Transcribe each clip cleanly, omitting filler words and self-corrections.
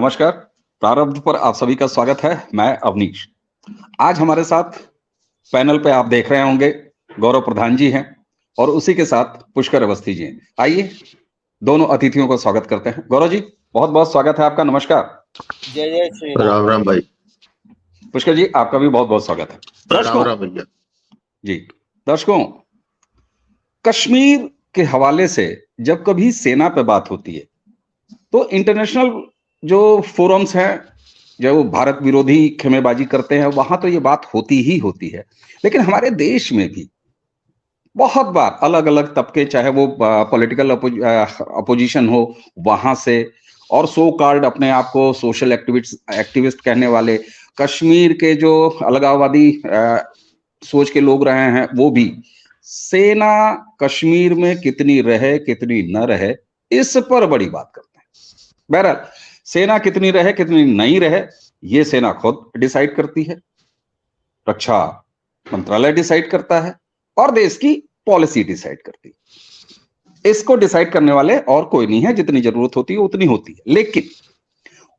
नमस्कार। प्रारब्ध पर आप सभी का स्वागत है। मैं अवनीश। आज हमारे साथ पैनल पे आप देख रहे होंगे गौरव प्रधान जी हैं और उसी के साथ पुष्कर अवस्थी जी हैं। आइए दोनों अतिथियों का स्वागत करते हैं। गौरव जी, बहुत बहुत स्वागत है आपका। नमस्कार। जय जय श्री राम। राम राम भाई। पुष्कर जी, आपका भी बहुत बहुत स्वागत है। राम दर्शकों राम भैया जी, दर्शकों, कश्मीर के हवाले से जब कभी सेना पे बात होती है तो इंटरनेशनल जो फोरम्स हैं, जो भारत विरोधी खेमेबाजी करते हैं, वहां तो ये बात होती ही होती है। लेकिन हमारे देश में भी बहुत बार अलग अलग तबके, चाहे वो पॉलिटिकल अपोजिशन हो वहां से, और सो कॉल्ड अपने आप को सोशल एक्टिविस्ट कहने वाले कश्मीर के जो अलगाववादी सोच के लोग रहे हैं, वो भी सेना कश्मीर में कितनी रहे कितनी न रहे इस पर बड़ी बात करते हैं। बहरहाल, सेना कितनी रहे कितनी नहीं रहे ये सेना खुद डिसाइड करती है, रक्षा मंत्रालय डिसाइड करता है और देश की पॉलिसी डिसाइड करती है। इसको डिसाइड करने वाले और कोई नहीं है, जितनी जरूरत होती है उतनी होती है। लेकिन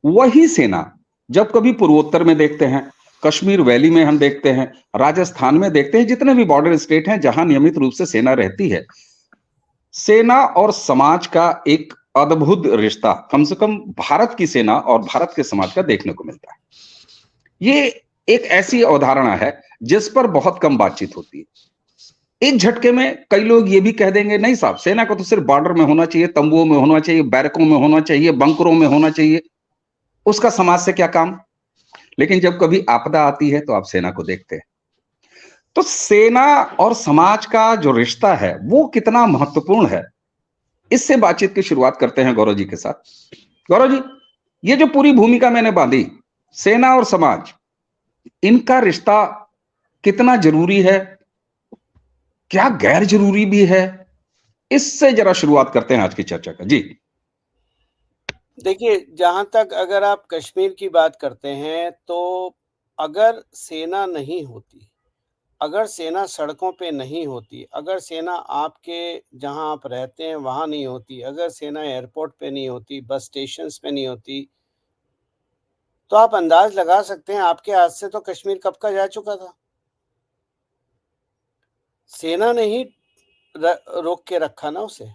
वही सेना जब कभी पूर्वोत्तर में देखते हैं, कश्मीर वैली में हम देखते हैं, राजस्थान में देखते हैं, जितने भी बॉर्डर स्टेट हैं जहां नियमित रूप से सेना रहती है, सेना और समाज का एक अद्भुत रिश्ता कम से कम भारत की सेना और भारत के समाज का देखने को मिलता है। ये एक ऐसी अवधारणा है जिस पर बहुत कम बातचीत होती है। एक झटके में कई लोग ये भी कह देंगे, नहीं साहब, सेना को तो सिर्फ बॉर्डर में होना चाहिए, तंबुओं में होना चाहिए, बैरकों में होना चाहिए, बंकरों में होना चाहिए, उसका समाज से क्या काम। लेकिन जब कभी आपदा आती है तो आप सेना को देखते हैं। तो सेना और समाज का जो रिश्ता है वो कितना महत्वपूर्ण है, इससे बातचीत की शुरुआत करते हैं गौरव जी के साथ। गौरव जी, ये जो पूरी भूमिका मैंने बांधी, सेना और समाज, इनका रिश्ता कितना जरूरी है, क्या गैर जरूरी भी है, इससे जरा शुरुआत करते हैं आज की चर्चा का। जी देखिए, जहां तक अगर आप कश्मीर की बात करते हैं तो अगर सेना नहीं होती, अगर सेना सड़कों पे नहीं होती, अगर सेना आपके जहां आप रहते हैं वहां नहीं होती, अगर सेना एयरपोर्ट पे नहीं होती, बस स्टेशंस पे नहीं होती, तो आप अंदाज लगा सकते हैं आपके हाथ से तो कश्मीर कब का जा चुका था। सेना ने ही रोक के रखा ना उसे।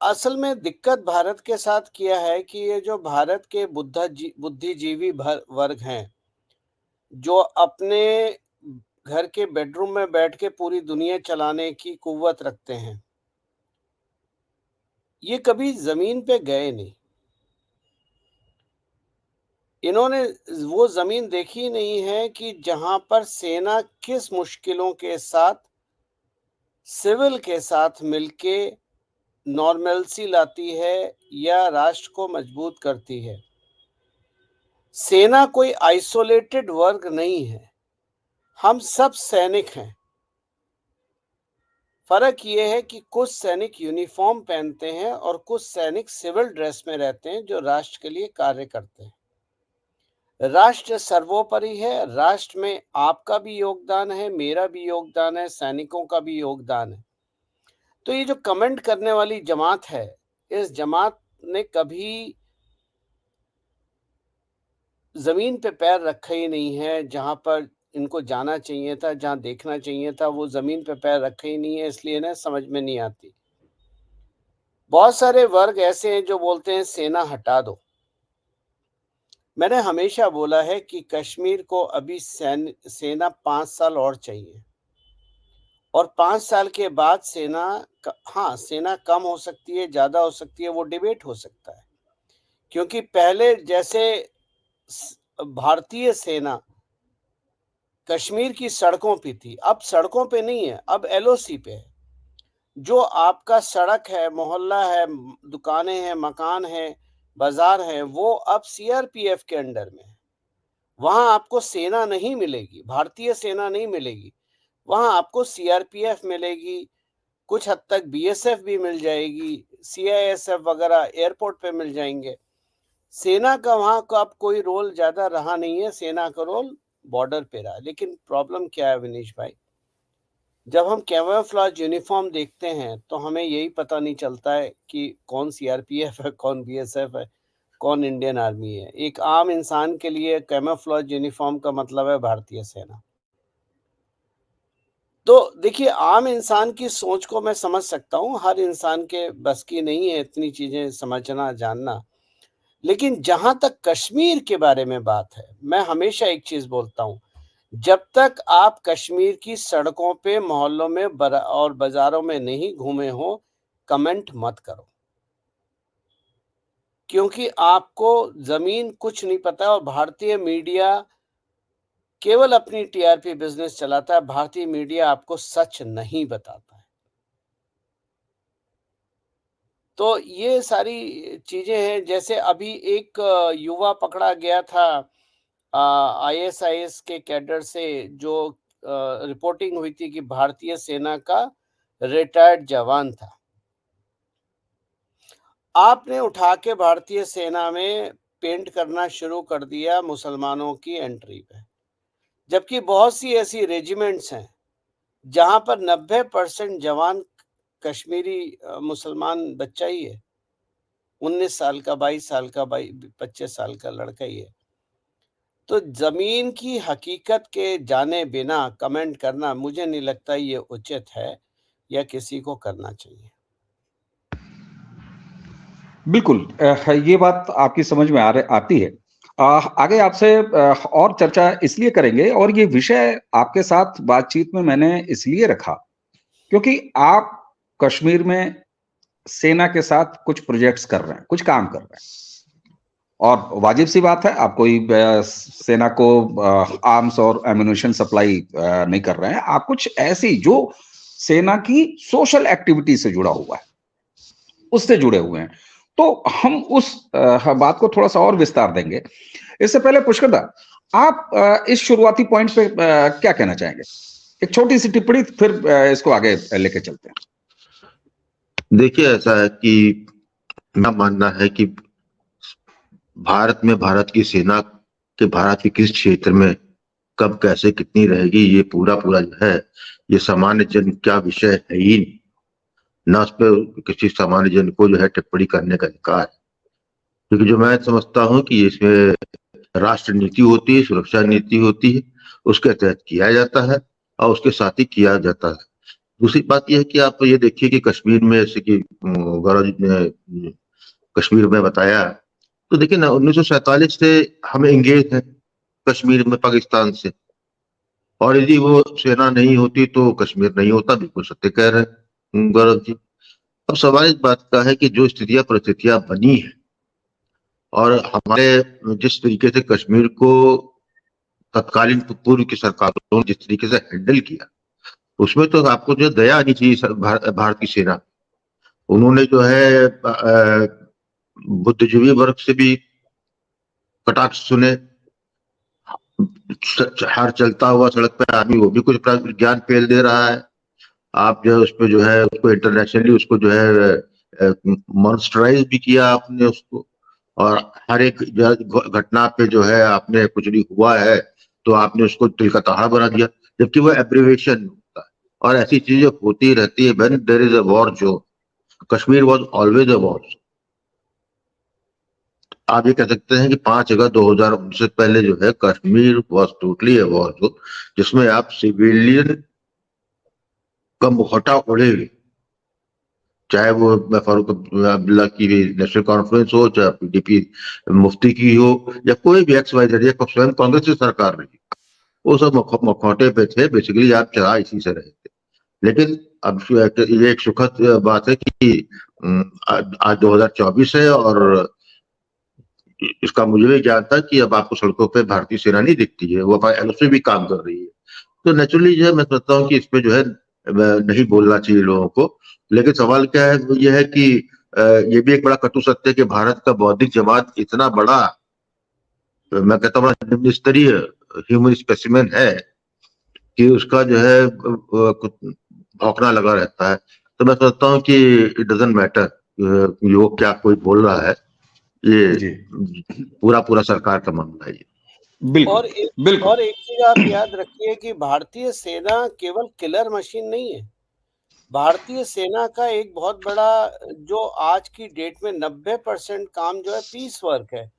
असल में दिक्कत भारत के साथ किया है कि ये जो भारत के बुद्धिजीवी वर्ग हैं, जो अपने घर के बेडरूम में बैठ के पूरी दुनिया चलाने की कुव्वत रखते हैं, ये कभी जमीन पे गए नहीं। इन्होंने वो जमीन देखी नहीं है कि जहां पर सेना किस मुश्किलों के साथ सिविल के साथ मिलके नॉर्मलसी लाती है या राष्ट्र को मजबूत करती है। सेना कोई आइसोलेटेड वर्ग नहीं है, हम सब सैनिक हैं। फर्क ये है कि कुछ सैनिक यूनिफॉर्म पहनते हैं और कुछ सैनिक सिविल ड्रेस में रहते हैं जो राष्ट्र के लिए कार्य करते हैं। राष्ट्र सर्वोपरि है, राष्ट्र में आपका भी योगदान है, मेरा भी योगदान है, सैनिकों का भी योगदान है। तो ये जो कमेंट करने वाली जमात है, इस जमात ने कभी जमीन पे पैर रखा ही नहीं है। जहां पर इनको जाना चाहिए था, जहां देखना चाहिए था, वो जमीन पे पैर रखा ही नहीं है, इसलिए ना समझ में नहीं आती। बहुत सारे वर्ग ऐसे हैं जो बोलते हैं सेना हटा दो। मैंने हमेशा बोला है कि कश्मीर को अभी सेना 5 साल और चाहिए, और 5 साल के बाद हाँ, सेना कम हो सकती है, ज्यादा हो सकती है, वो डिबेट हो सकता है। क्योंकि पहले जैसे भारतीय सेना कश्मीर की सड़कों पे थी, अब सड़कों पे नहीं है, अब एलओसी पे है। जो आपका सड़क है, मोहल्ला है, दुकानें हैं, मकान है, बाजार है, वो अब सीआरपीएफ के अंडर में है। वहां आपको सेना नहीं मिलेगी, भारतीय सेना नहीं मिलेगी, वहां आपको सीआरपीएफ मिलेगी, कुछ हद तक बीएसएफ भी मिल जाएगी, सीआईएसएफ वगैरह एयरपोर्ट पे मिल जाएंगे। सेना का वहां का अब कोई रोल ज्यादा रहा नहीं है, सेना का रोल बॉर्डर पे रहा। लेकिन प्रॉब्लम क्या है विनीश भाई, जब हम कैमोफ्लेज यूनिफॉर्म देखते हैं तो हमें यही पता नहीं चलता है कि कौन सीआरपीएफ है, कौन बीएसएफ है, कौन इंडियन आर्मी है। एक आम इंसान के लिए कैमोफ्लेज यूनिफॉर्म का मतलब है भारतीय सेना। तो देखिए, आम इंसान की सोच को मैं समझ सकता हूँ, हर इंसान के बस की नहीं है इतनी चीजें समझना जानना। लेकिन जहां तक कश्मीर के बारे में बात है, मैं हमेशा एक चीज बोलता हूँ, जब तक आप कश्मीर की सड़कों पे, मोहल्लों में और बाजारों में नहीं घूमे हो, कमेंट मत करो, क्योंकि आपको जमीन कुछ नहीं पता। और भारतीय मीडिया केवल अपनी टीआरपी बिजनेस चलाता है। भारतीय मीडिया आपको सच नहीं बताता है। तो ये सारी चीजें हैं। जैसे अभी एक युवा पकड़ा गया था आईएसआईएस के कैडर से, जो रिपोर्टिंग हुई थी कि भारतीय सेना का रिटायर्ड जवान था। आपने उठा के भारतीय सेना में पेंट करना शुरू कर दिया मुसलमानों की एंट्री पे, जबकि बहुत सी ऐसी रेजिमेंट्स हैं जहां पर 90% जवान कश्मीरी मुसलमान बच्चा ही है। 19 साल का, 22 साल का, 25 साल का लड़का ही है। तो जमीन की हकीकत के जाने बिना कमेंट करना मुझे नहीं लगता ये उचित है या किसी को करना चाहिए। बिल्कुल, ये बात आपकी समझ में आती है। आगे आपसे और चर्चा इसलिए करेंगे, और ये विषय आपके साथ बातचीत में मैंने इसलिए रखा क्योंकि आप कश्मीर में सेना के साथ कुछ प्रोजेक्ट्स कर रहे हैं, कुछ काम कर रहे हैं, और वाजिब सी बात है, आप कोई सेना को आर्म्स और एम्युनिशन सप्लाई नहीं कर रहे हैं। आप कुछ ऐसी जो सेना की सोशल एक्टिविटी से जुड़ा हुआ है, उससे जुड़े हुए हैं। तो हम उस बात को थोड़ा सा और विस्तार देंगे। इससे पहले पुष्कर दा, आप इस शुरुआती पॉइंट पे क्या कहना चाहेंगे? एक छोटी सी टिप्पणी, फिर इसको आगे लेके चलते हैं। देखिए, ऐसा है कि मेरा मानना है कि भारत में भारत की सेना के भारत के किस क्षेत्र में कब कैसे कितनी रहेगी, ये पूरा जो है, ये सामान्य जन का विषय है ही नहीं। न उस पर किसी सामान्य जन को जो है टिप्पणी करने का अधिकार है, क्योंकि जो मैं समझता हूँ कि इसमें राष्ट्र नीति होती है, सुरक्षा नीति होती है, उसके तहत किया जाता है और उसके साथ ही किया जाता है। दूसरी बात यह है कि आप ये देखिए कि कश्मीर में, जैसे कि गौरव जी ने कश्मीर में बताया, तो देखिए ना, 1947 से हम एंगेज हैं कश्मीर में पाकिस्तान से, और यदि वो सेना नहीं होती तो कश्मीर नहीं होता। बिल्कुल सत्य कह रहे हैं गौरव जी। अब सवाल इस बात का है कि जो स्थितियां परिस्थितियां बनी है, और हमारे जिस तरीके से कश्मीर को तत्कालीन पूर्व की सरकारों ने जिस तरीके से हैंडल किया, उसमें तो आपको जो दया आनी चाहिए भारत की सेना। उन्होंने जो है बुद्धिजीवी वर्ग से भी कटाक्ष सुने। हर चलता हुआ सड़क पे आदमी वो भी कुछ ज्ञान पेल दे रहा है। आप जो है उस पर जो है उसको इंटरनेशनली उसको जो है मॉनिटराइज भी किया आपने उसको, और हर एक घटना पे जो है आपने कुछ भी हुआ है तो आपने उसको तिल का ताड़ा बना दिया, जबकि वो एब्रीविएशन होता है और ऐसी चीजें होती रहती है। When there is a war zone, Kashmir was always a war. आप ये कह सकते हैं कि 5 अगस्त 2019 से पहले जो है Kashmir was totally a war zone, जिसमें आप सिविलियन का मुखौटा उड़े हुए, चाहे वो फारूक अब्दुल्ला की नेशनल कॉन्फ्रेंस हो, चाहे पीडीपी मुफ्ती की हो, या कोई भी XYZ, या स्वयं कांग्रेस की सरकार रही, वो सब मुखौटे पे थे। बेसिकली आप चढ़ा इसी से रहे थे। लेकिन अब ये एक सुखद बात है कि आज 2024 है, और इसका मुझे भी ज्ञान था कि अब आपको सड़कों पे भारतीय सेना नहीं दिखती है, वो LOC भी काम कर रही है। तो नेचुरली जो है मैं समझता हूँ कि इसमें जो है नहीं बोलना चाहिए लोगों को। लेकिन सवाल क्या है, वो ये है कि ये भी एक बड़ा कटु सत्य है कि भारत का बौद्धिक जमात इतना बड़ा, मैं कहता हूँ निम्न स्तरीय ह्यूमन स्पेसिमेन है कि उसका जो है भौंकना लगा रहता है। तो मैं समझता हूँ कि इट डजंट मैटर वो क्या कोई बोल रहा है, ये पूरा सरकार का मामला है। और एक चीज आप याद रखिए कि भारतीय सेना केवल किलर मशीन नहीं है। भारतीय सेना का एक बहुत बड़ा जो आज की डेट में 90% काम जो है पीस वर्क है।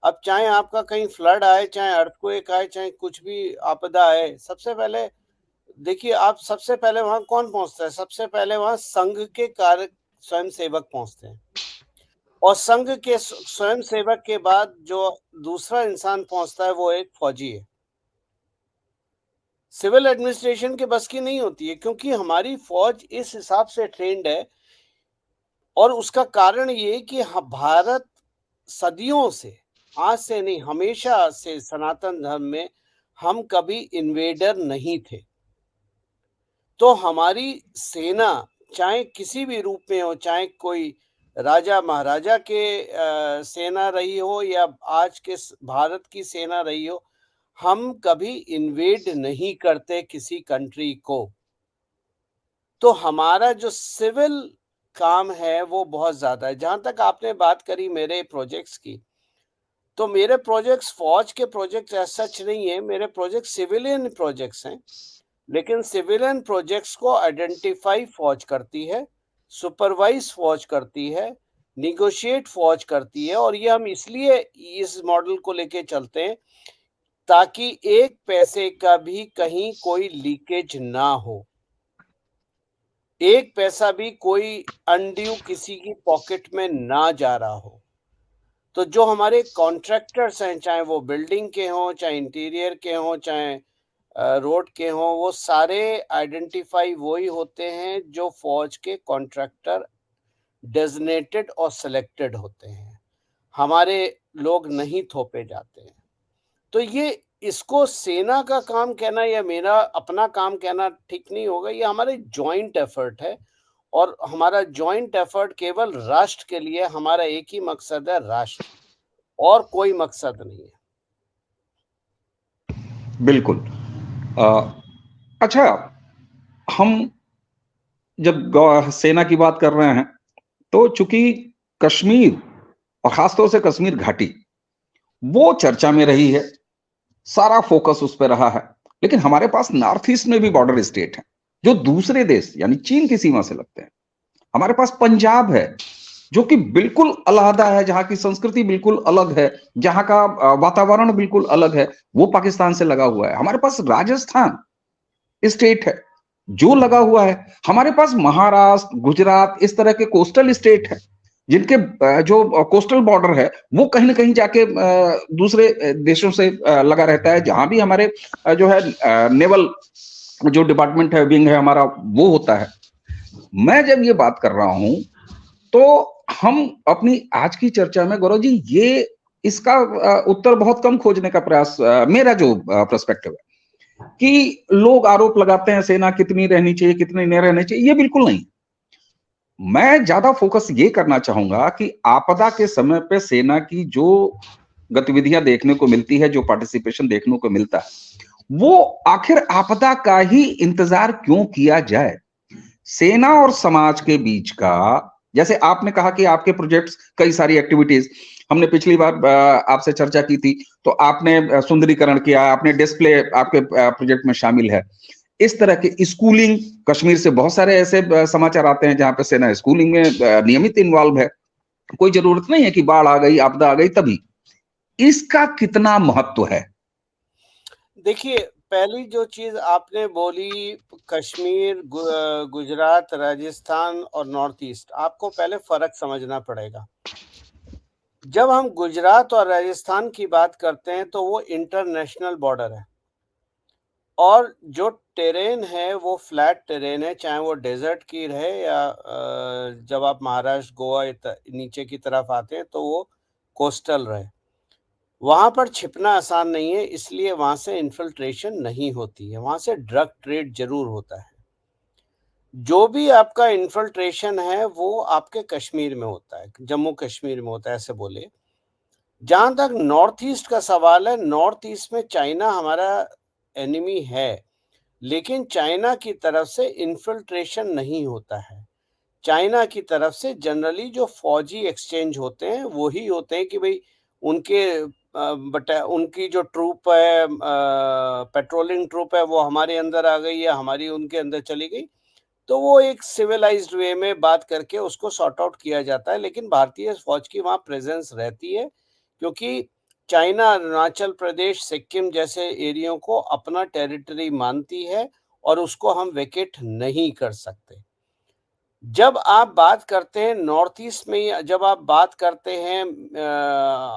अब चाहे आपका कहीं फ्लड आए, चाहे अर्थक्वेक आए, चाहे कुछ भी आपदा आए, सबसे पहले देखिए आप सबसे पहले वहाँ कौन पहुँचता है? सबसे पहले वहाँ संघ के कार्य स्वयंसेवक पहुँचते हैं। और संघ के स्वयंसेवक के बाद जो दूसरा इंसान पहुँचता है वो एक फौजी है। सिविल एडमिनिस्ट्रेशन के बस की नहीं होती है, क्योंकि हमारी फौज इस हिसाब से ट्रेंड है। और उसका कारण ये कि भारत सदियों से, आज से नहीं हमेशा से सनातन धर्म में हम कभी इन्वेडर नहीं थे। तो हमारी सेना चाहे किसी भी रूप में हो, चाहे कोई राजा महाराजा के सेना रही हो या आज के भारत की सेना रही हो, हम कभी इन्वेड नहीं करते किसी कंट्री को। तो हमारा जो सिविल काम है वो बहुत ज्यादा है। जहां तक आपने बात करी मेरे प्रोजेक्ट्स की, तो मेरे प्रोजेक्ट्स फौज के प्रोजेक्ट्स ऐसा सच नहीं है, मेरे प्रोजेक्ट सिविलियन प्रोजेक्ट्स हैं। लेकिन सिविलियन प्रोजेक्ट्स को आइडेंटिफाई फौज करती है, सुपरवाइज फौज करती है, निगोशिएट फौज करती है। और ये हम इसलिए इस मॉडल को लेके चलते हैं ताकि एक पैसे का भी कहीं कोई लीकेज ना हो, एक पैसा भी कोई अनड्यू किसी की पॉकेट में ना जा रहा हो। तो जो हमारे कॉन्ट्रैक्टर्स हैं, चाहे वो बिल्डिंग के हों, चाहे इंटीरियर के हों, चाहे रोड के हों, वो सारे आइडेंटिफाई वही होते हैं जो फौज के कॉन्ट्रैक्टर डेजिग्नेटेड और सिलेक्टेड होते हैं। हमारे लोग नहीं थोपे जाते हैं। तो ये इसको सेना का काम कहना या मेरा अपना काम कहना ठीक नहीं होगा। ये हमारे जॉइंट एफर्ट है और हमारा जॉइंट एफर्ट केवल राष्ट्र के लिए, हमारा एक ही मकसद है, राष्ट्र, और कोई मकसद नहीं है। बिल्कुल। अच्छा, हम जब सेना की बात कर रहे हैं तो चूंकि कश्मीर और खासतौर से कश्मीर घाटी वो चर्चा में रही है, सारा फोकस उस पर रहा है। लेकिन हमारे पास नॉर्थ ईस्ट में भी बॉर्डर स्टेट हैं जो दूसरे देश यानी चीन की सीमा से लगते हैं। हमारे पास पंजाब है जो कि बिल्कुल अलहदा है, जहां की संस्कृति बिल्कुल अलग है, जहां का वातावरण बिल्कुल अलग है, वो पाकिस्तान से लगा हुआ है। हमारे पास राजस्थान स्टेट है जो लगा हुआ है। हमारे पास महाराष्ट्र, गुजरात, इस तरह के कोस्टल स्टेट है जिनके जो कोस्टल बॉर्डर है वो कहीं ना कहीं जाके दूसरे देशों से लगा रहता है। जहां भी हमारे जो है नेवल जो डिपार्टमेंट है, विंग है हमारा, वो होता है। मैं जब ये बात कर रहा हूं तो हम अपनी आज की चर्चा में गौरव जी ये इसका उत्तर बहुत कम खोजने का प्रयास, मेरा जो पर्सपेक्टिव है कि लोग आरोप लगाते हैं सेना कितनी रहनी चाहिए, कितनी नहीं रहनी चाहिए, ये बिल्कुल नहीं। मैं ज्यादा फोकस ये करना चाहूंगा कि आपदा के समय पे सेना की जो गतिविधियां देखने को मिलती है, जो पार्टिसिपेशन देखने को मिलता है, वो आखिर आपदा का ही इंतजार क्यों किया जाए। सेना और समाज के बीच का, जैसे आपने कहा कि आपके प्रोजेक्ट्स कई सारी एक्टिविटीज, हमने पिछली बार आपसे चर्चा की थी, तो आपने सुंदरीकरण किया, आपने डिस्प्ले आपके प्रोजेक्ट में शामिल है। इस तरह के स्कूलिंग, कश्मीर से बहुत सारे ऐसे समाचार आते हैं जहां पे सेना स्कूलिंग में नियमित इन्वॉल्व है। कोई जरूरत नहीं है कि बाढ़ आ गई, आपदा आ गई तभी। इसका कितना महत्व है? देखिए, पहली जो चीज आपने बोली, कश्मीर, गुजरात, राजस्थान और नॉर्थ ईस्ट, आपको पहले फर्क समझना पड़ेगा। जब हम गुजरात और राजस्थान की बात करते हैं तो वो इंटरनेशनल बॉर्डर है और जो टेरेन है वो फ्लैट टेरेन है, चाहे वो डेजर्ट की रहे या जब आप महाराष्ट्र, गोवा नीचे की तरफ आते हैं तो वो कोस्टल रहे। वहां पर छिपना आसान नहीं है, इसलिए वहां से इन्फिल्ट्रेशन नहीं होती है। वहां से ड्रग ट्रेड जरूर होता है। जो भी आपका इन्फिल्ट्रेशन है वो आपके कश्मीर में होता है, जम्मू कश्मीर में होता है, ऐसे बोले। जहां तक नॉर्थ ईस्ट का सवाल है, नॉर्थ ईस्ट में चाइना हमारा एनिमी है, लेकिन चाइना की तरफ से इन्फिल्ट्रेशन नहीं होता है। चाइना की तरफ से जनरली जो फौजी एक्सचेंज होते हैं वही होते हैं कि भाई उनके उनकी जो ट्रूप है, पेट्रोलिंग ट्रूप है, वो हमारे अंदर आ गई या हमारी उनके अंदर चली गई, तो वो एक सिविलाइज्ड वे में बात करके उसको सॉर्ट आउट किया जाता है। लेकिन भारतीय फौज की वहाँ प्रेजेंस रहती है, क्योंकि चाइना अरुणाचल प्रदेश, सिक्किम जैसे एरियो को अपना टेरिटरी मानती है और उसको हम वेकेट नहीं कर सकते। जब आप बात करते हैं नॉर्थ ईस्ट में, जब आप बात करते हैं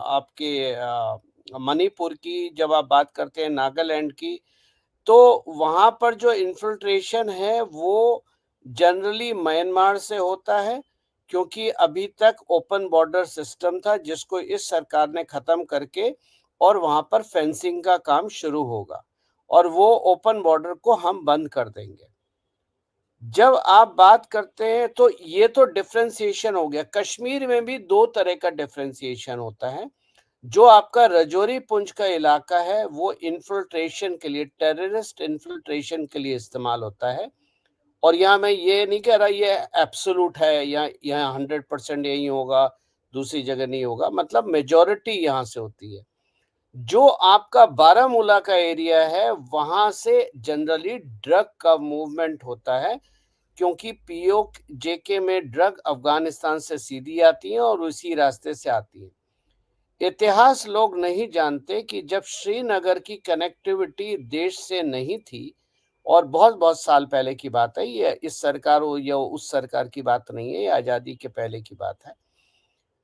आपके मणिपुर की, जब आप बात करते हैं नागालैंड की, तो वहाँ पर जो इन्फिल्ट्रेशन है वो जनरली म्यांमार से होता है, क्योंकि अभी तक ओपन बॉर्डर सिस्टम था जिसको इस सरकार ने खत्म करके और वहाँ पर फेंसिंग का काम शुरू होगा और वो ओपन बॉर्डर को हम बंद कर देंगे। जब आप बात करते हैं तो ये तो डिफरेंशिएशन हो गया। कश्मीर में भी दो तरह का डिफरेंशिएशन होता है। जो आपका रजौरी पुंछ का इलाका है वो इन्फिल्ट्रेशन के लिए, टेररिस्ट इन्फिल्ट्रेशन के लिए इस्तेमाल होता है। और यहाँ मैं ये नहीं कह रहा ये एब्सोल्यूट है या यहाँ 100% यही होगा, दूसरी जगह नहीं होगा, मतलब मेजॉरिटी यहाँ से होती है। जो आपका बारामूला का एरिया है वहां से जनरली ड्रग का मूवमेंट होता है, क्योंकि पीओजेके में ड्रग अफगानिस्तान से सीधी आती है और उसी रास्ते से आती है। इतिहास लोग नहीं जानते कि जब श्रीनगर की कनेक्टिविटी देश से नहीं थी, और बहुत बहुत साल पहले की बात है, ये इस सरकार या उस सरकार की बात नहीं है, ये आजादी के पहले की बात है।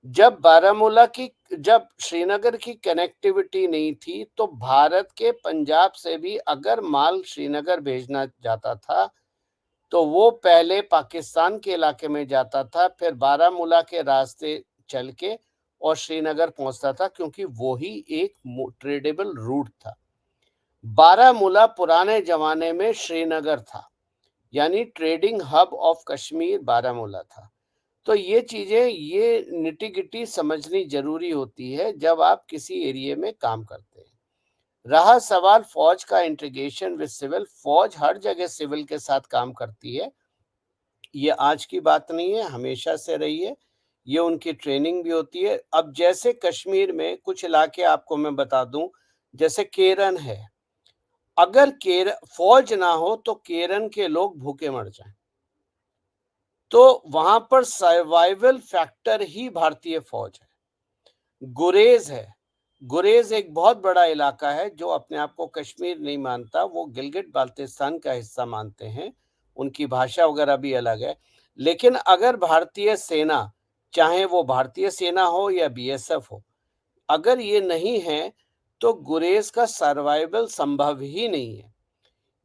जब श्रीनगर की कनेक्टिविटी नहीं थी तो भारत के पंजाब से भी अगर माल श्रीनगर भेजना जाता था तो वो पहले पाकिस्तान के इलाके में जाता था, फिर बारामूला के रास्ते चल के और श्रीनगर पहुंचता था, क्योंकि वो ही एक ट्रेडेबल रूट था। बारामूला पुराने जमाने में श्रीनगर था, यानी trading hub of Kashmir Baramulla था। तो ये चीजें, ये निटी-गिटी समझनी जरूरी होती है जब आप किसी एरिया में काम करते हैं। रहा सवाल फौज का इंटीग्रेशन विद सिविल, फौज हर जगह सिविल के साथ काम करती है। ये आज की बात नहीं है, हमेशा से रही है। ये उनकी ट्रेनिंग भी होती है। अब जैसे कश्मीर में कुछ इलाके आपको मैं बता दूं, जैसे केरन है, अगर फौज ना हो तो केरन के लोग भूखे मर जाएं। तो वहां पर सर्वाइवल फैक्टर ही भारतीय फौज है। गुरेज है, गुरेज एक बहुत बड़ा इलाका है जो अपने आप को कश्मीर नहीं मानता, वो गिलगिट बाल्टिस्तान का हिस्सा मानते हैं, उनकी भाषा वगैरह भी अलग है। लेकिन अगर भारतीय सेना, चाहे वो भारतीय सेना हो या बीएसएफ हो, अगर ये नहीं है तो गुरेज का सर्वाइवल संभव ही नहीं है।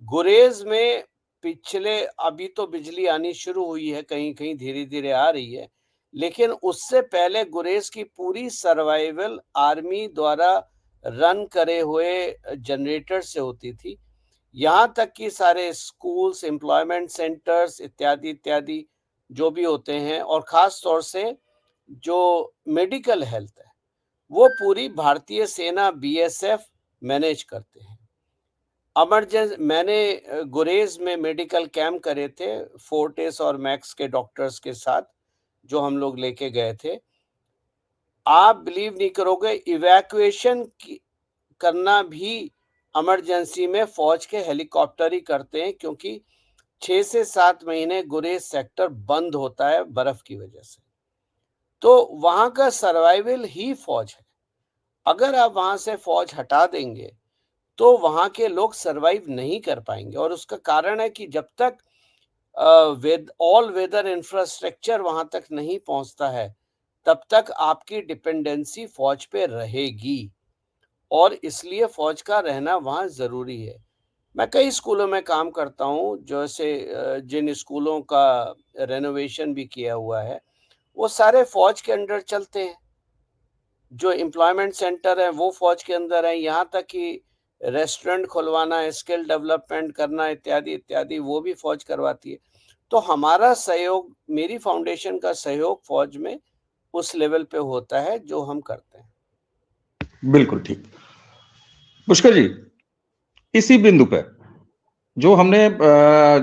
गुरेज में पिछले, अभी तो बिजली आनी शुरू हुई है, कहीं कहीं धीरे धीरे आ रही है, लेकिन उससे पहले गुरेज की पूरी सर्वाइवल आर्मी द्वारा रन करे हुए जनरेटर से होती थी। यहाँ तक कि सारे स्कूल्स, एम्प्लॉयमेंट सेंटर्स इत्यादि इत्यादि जो भी होते हैं, और खास तौर से जो मेडिकल हेल्थ है वो पूरी भारतीय सेना बीएसएफ मैनेज करते हैं। मैंने गुरेज में मेडिकल कैंप करे थे फोर्टिस और मैक्स के डॉक्टर्स के साथ, जो हम लोग लेके गए थे। आप बिलीव नहीं करोगे, इवैक्यूएशन करना भी इमरजेंसी में फौज के हेलीकॉप्टर ही करते हैं, क्योंकि 6 से 7 महीने गुरेज सेक्टर बंद होता है बर्फ की वजह से। तो वहां का सर्वाइवल ही फौज है। अगर आप वहां से फौज हटा देंगे तो वहां के लोग सरवाइव नहीं कर पाएंगे, और उसका कारण है कि जब तक ऑल वेदर इंफ्रास्ट्रक्चर वहां तक नहीं पहुंचता है तब तक आपकी डिपेंडेंसी फौज पे रहेगी, और इसलिए फौज का रहना वहां जरूरी है। मैं कई स्कूलों में काम करता हूं, जैसे जिन स्कूलों का रेनोवेशन भी किया हुआ है वो सारे फौज के अंडर चलते हैं। जो एम्प्लॉयमेंट सेंटर है वो फौज के अंदर है, यहाँ तक कि रेस्टोरेंट खुलवाना, स्किल डेवलपमेंट करना इत्यादि इत्यादि वो भी फौज करवाती है। तो हमारा सहयोग, मेरी फाउंडेशन का सहयोग फौज में उस लेवल पे होता है जो हम करते हैं। बिल्कुल ठीक। पुष्कर जी, इसी बिंदु पे जो हमने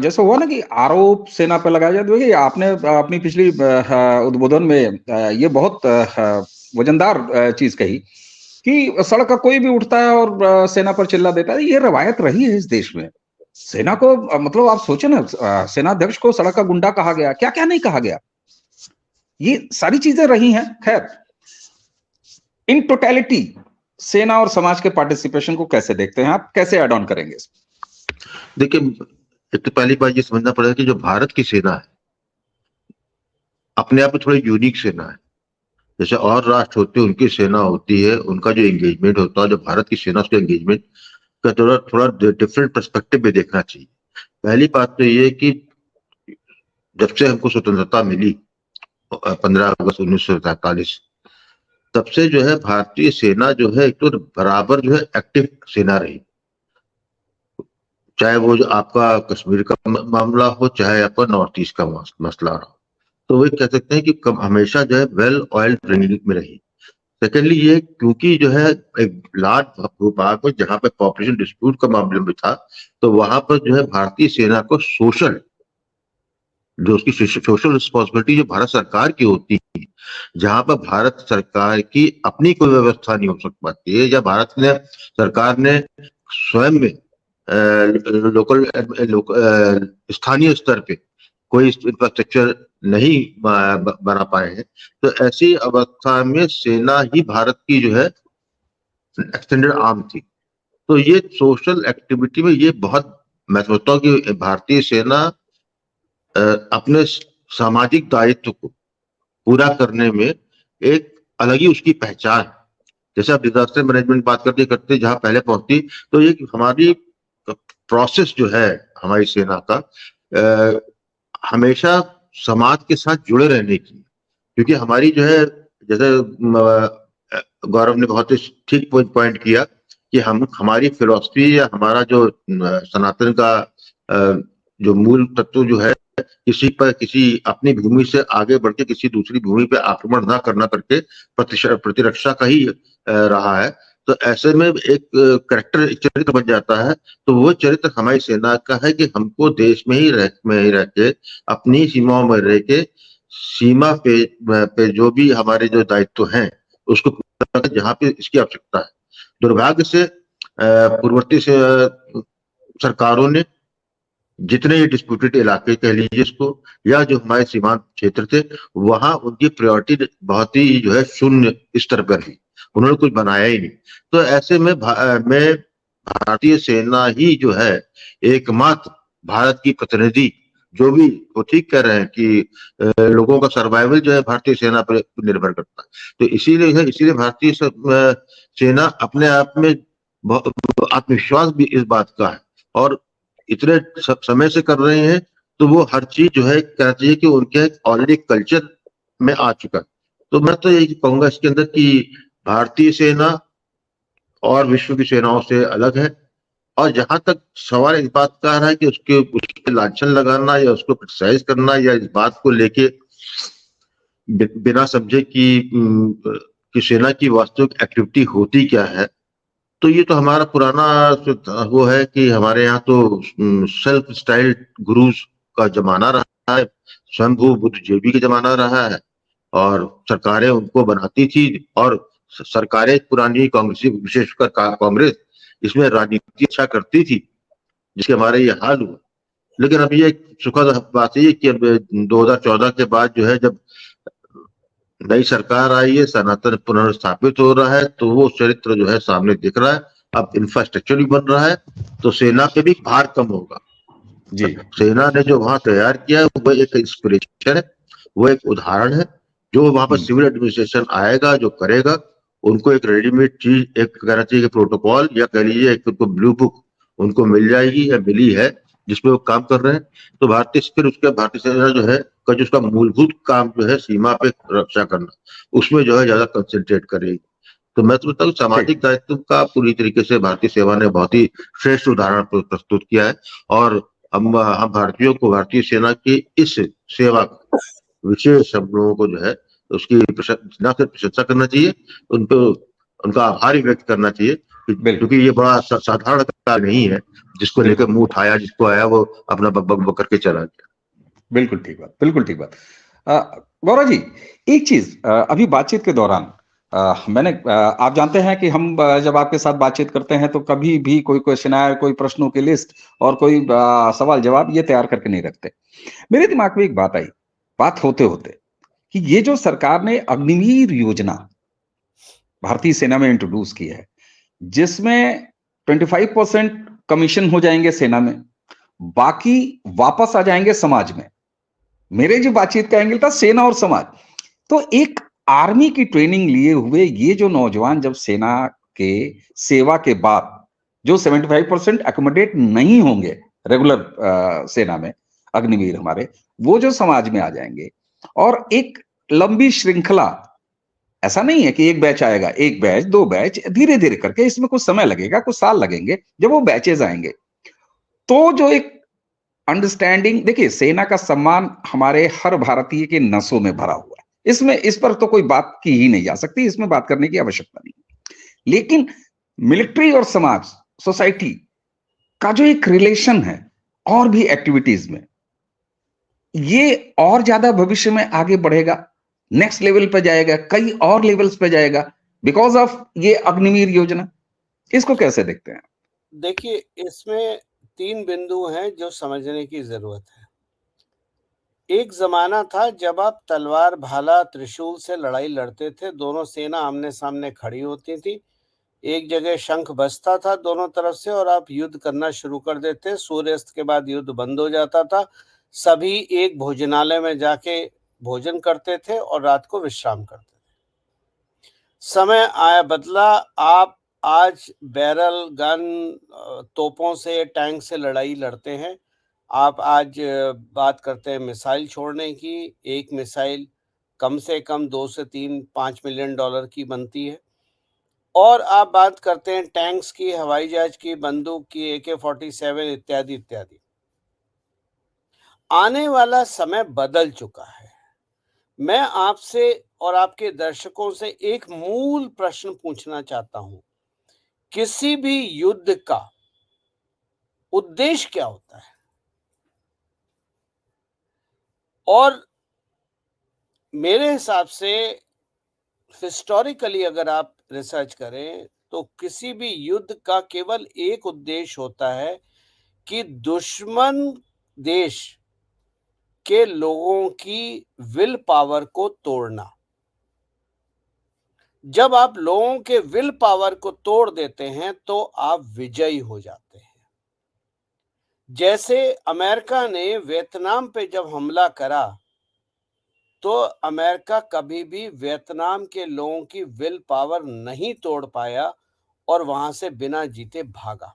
जैसे हुआ ना कि आरोप सेना पर लगाया जाए, देखिए आपने अपनी पिछली उद्बोधन में ये बहुत वजनदार चीज कही कि सड़क का कोई भी उठता है और सेना पर चिल्ला देता है। ये रवायत रही है इस देश में। सेना को मतलब आप सोचे ना, सेनाध्यक्ष को सड़क का गुंडा कहा गया, क्या क्या नहीं कहा गया, ये सारी चीजें रही हैं। खैर, इन टोटलिटी सेना और समाज के पार्टिसिपेशन को कैसे देखते हैं आप, कैसे ऐड ऑन करेंगे? देखिए, एक तो पहली बात ये समझना पड़ेगा कि जो भारत की सेना है अपने आप में थोड़ी यूनिक सेना है। जैसे और राष्ट्र होते हैं उनकी सेना होती है, उनका जो एंगेजमेंट होता है, जो भारत की सेना उसका एंगेजमेंट का थोड़ा थोड़ा डिफरेंट पर्सपेक्टिव में देखना चाहिए। पहली बात तो ये है कि जब से हमको स्वतंत्रता मिली 15 अगस्त 1947, तब से जो है भारतीय सेना जो है एक तो बराबर जो है एक्टिव सेना रही। चाहे वो जो आपका कश्मीर का मामला हो, चाहे आपका नॉर्थ ईस्ट का मसला हो, तो वही कह सकते हैं कि हमेशा जो है वेल ऑयल ट्रेनिंग में रही। सेकेंडली ये क्योंकि जो है एक लार्ज भूभाग में जहां पे पॉपुलेशन डिस्प्यूट का मामले में था, तो वहां पर जो है भारतीय सेना को सोशल, जो उसकी सोशल रिस्पॉन्सिबिलिटी जो भारत सरकार की होती है, जहां पर भारत सरकार की अपनी कोई व्यवस्था नहीं हो सक पाती है, या भारत ने सरकार ने स्वयं में लोकल स्थानीय स्तर पे कोई इंफ्रास्ट्रक्चर नहीं बना पाए हैं, तो ऐसी अवस्था में सेना ही भारत की जो है एक्सटेंडेड आर्म थी। तो ये सोशल एक्टिविटी में ये बहुत महत्वता है कि भारतीय सेना अपने सामाजिक दायित्व को पूरा करने में एक अलग ही उसकी पहचान। जैसे आप डिजास्टर मैनेजमेंट बात करते करते जहां पहले पहुंचती, तो ये हमारी प्रोसेस जो है हमारी सेना का हमेशा समाज के साथ जुड़े रहने की, क्योंकि हमारी जो है, जैसे गौरव ने बहुत ही ठीक पॉइंट किया कि हमारी फिलॉसफी या हमारा जो सनातन का जो मूल तत्व जो है, किसी अपनी भूमि से आगे बढ़ के किसी दूसरी भूमि पे आक्रमण ना करना करके प्रतिरक्षा का ही रहा है। तो ऐसे में एक कैरेक्टर चरित्र बन जाता है। तो वो चरित्र हमारी सेना का है कि हमको देश में ही रह के अपनी सीमाओं में रह के सीमा पे जो भी हमारे जो दायित्व हैं उसको पूरा करें जहाँ पे इसकी आवश्यकता है। दुर्भाग्य से पूर्ववर्ती से सरकारों ने जितने ये डिस्प्यूटेड इलाके कह लीजिए इसको, या जो हमारे सीमांत क्षेत्र थे, वहां उनकी प्रायोरिटी बहुत ही जो है शून्य स्तर पर रही, उन्होंने कुछ बनाया ही नहीं। तो ऐसे में भारतीय सेना ही जो है एकमात्र भारत की प्रतिनिधि, जो भी वो ठीक कह रहे हैं कि लोगों का सर्वाइवल जो है भारतीय सेना पर निर्भर करता है। तो इसीलिए भारतीय सेना अपने आप में आत्मविश्वास भी इस बात का है, और इतने समय से कर रहे हैं, तो वो हर चीज जो है कहना चाहिए कि उनके ऑलरेडी कल्चर में आ चुका है। तो मैं तो यही कहूंगा इसके अंदर कि भारतीय सेना और विश्व की सेनाओं से अलग है। और जहां तक सवाल इस बात का आ रहा है कि उसके लांछन लगाना या उसको क्रिटिसाइज करना या इस बात को लेके बिना समझे कि सेना की वास्तविक एक्टिविटी होती क्या है, तो ये तो हमारा पुराना वो है कि हमारे यहाँ तो सेल्फ स्टाइल्ड गुरुज का जमाना रहा है, स्वयंभू बुद्धिजीवी का जमाना रहा है, और सरकारें उनको बनाती थी, और सरकारें पुरानी कांग्रेसी, विशेषकर कांग्रेस, इसमें राजनीति अच्छा करती थी, जिसके हमारे ये हाल हुआ। लेकिन अब ये सुखद बात है कि अब 2014 के बाद जो है, जब नई सरकार आई है, सनातन पुनर्स्थापित हो रहा है, तो वो चरित्र जो है सामने दिख रहा है। अब इंफ्रास्ट्रक्चर भी बन रहा है, तो सेना पे भी भार कम होगा जी। सेना ने जो वहां तैयार किया है वो एक इंस्पिरेशन है, वो एक उदाहरण है। जो वहां पर सिविल एडमिनिस्ट्रेशन आएगा, जो करेगा, उनको एक रेडीमेड चीज, एक कहना चाहिए प्रोटोकॉल, या कह लीजिए एक उनको ब्लू बुक उनको मिल जाएगी या मिली है, जिसमें वो काम कर रहे हैं। तो भारतीय सेना जो है का जो उसका मूलभूत काम जो है सीमा पे रक्षा करना, उसमें जो है ज्यादा कंसंट्रेट करेगी। तो मैं तो बताऊँ, सामाजिक दायित्व का पूरी तरीके से भारतीय सेना ने बहुत ही श्रेष्ठ उदाहरण प्रस्तुत किया है। और हम भारतीयों को भारतीय सेना की इस सेवा विशेष हम लोगों को जो है उसकी न सिर्फ प्रशंसा करना चाहिए, उनका आभार व्यक्त करना चाहिए, क्योंकि ये बड़ा साधारण कार्य नहीं है जिसको लेकर मुंह उठाया, जिसको आया वो अपना बक करके चला गया। बिल्कुल ठीक बात, बिल्कुल ठीक बात। गौरव जी, एक चीज अभी बातचीत के दौरान आप जानते हैं कि हम जब आपके साथ बातचीत करते हैं तो कभी भी कोई क्वेश्चन आए, कोई प्रश्नों की लिस्ट और कोई सवाल जवाब ये तैयार करके नहीं रखते। मेरे दिमाग में एक बात आई, बात होते होते, कि ये जो सरकार ने अग्निवीर योजना भारतीय सेना में इंट्रोड्यूस की है, जिसमें 25% कमीशन हो जाएंगे सेना में, बाकी वापस आ जाएंगे समाज में। मेरे जो बातचीत का एंगल था सेना और समाज। तो एक आर्मी की ट्रेनिंग लिए हुए ये जो नौजवान जब सेना के सेवा के बाद जो 75% एकोमोडेट नहीं होंगे रेगुलर सेना में, अग्निवीर हमारे, वो जो समाज में आ जाएंगे और एक लंबी श्रृंखला, ऐसा नहीं है कि एक बैच आएगा, एक बैच, दो बैच, धीरे धीरे करके इसमें कुछ समय लगेगा, कुछ साल लगेंगे, जब वो बैचेज आएंगे तो जो एक अंडरस्टैंडिंग, देखिए सेना का सम्मान हमारे हर भारतीय के नसों में भरा हुआ है, इसमें इस पर तो कोई बात की ही नहीं जा सकती, इसमें बात करने की आवश्यकता नहीं। लेकिन मिलिट्री और समाज, सोसाइटी का जो एक रिलेशन है और भी एक्टिविटीज में, ये और ज्यादा भविष्य में आगे बढ़ेगा, नेक्स्ट लेवल पे जाएगा, कई और लेवल्स पे जाएगा बिकॉज ऑफ ये अग्निवीर योजना। इसको कैसे देखते हैं? देखिए, इसमें 3 बिंदु हैं जो समझने की ज़रूरत है। एक ज़माना था जब आप तलवार, भाला, त्रिशूल से लड़ाई लड़ते थे, दोनों सेना आमने-सामने खड़ी होती थी, एक जगह शंख बजता था दोनों तरफ से और आप युद्ध करना शुरू कर देते। सूर्यास्त के बाद युद्ध बंद हो जाता था, सभी एक भोजनालय में जाके भोजन करते थे और रात को विश्राम करते थे। समय आया बदला, आप आज बैरल, गन, तोपों से, टैंक से लड़ाई लड़ते हैं। आप आज बात करते हैं मिसाइल छोड़ने की, एक मिसाइल कम से कम 2 से 3, $5 मिलियन की बनती है। और आप बात करते हैं टैंक्स की, हवाई जहाज की, बंदूक की, AK-47 इत्यादि इत्यादि। आने वाला समय बदल चुका है। मैं आपसे और आपके दर्शकों से एक मूल प्रश्न पूछना चाहता हूं, किसी भी युद्ध का उद्देश्य क्या होता है? और मेरे हिसाब से हिस्टोरिकली अगर आप रिसर्च करें तो किसी भी युद्ध का केवल एक उद्देश्य होता है कि दुश्मन देश के लोगों की विल पावर को तोड़ना। जब आप लोगों के विल पावर को तोड़ देते हैं तो आप विजयी हो जाते हैं। जैसे अमेरिका ने वियतनाम पे जब हमला करा तो अमेरिका कभी भी वियतनाम के लोगों की विल पावर नहीं तोड़ पाया और वहां से बिना जीते भागा।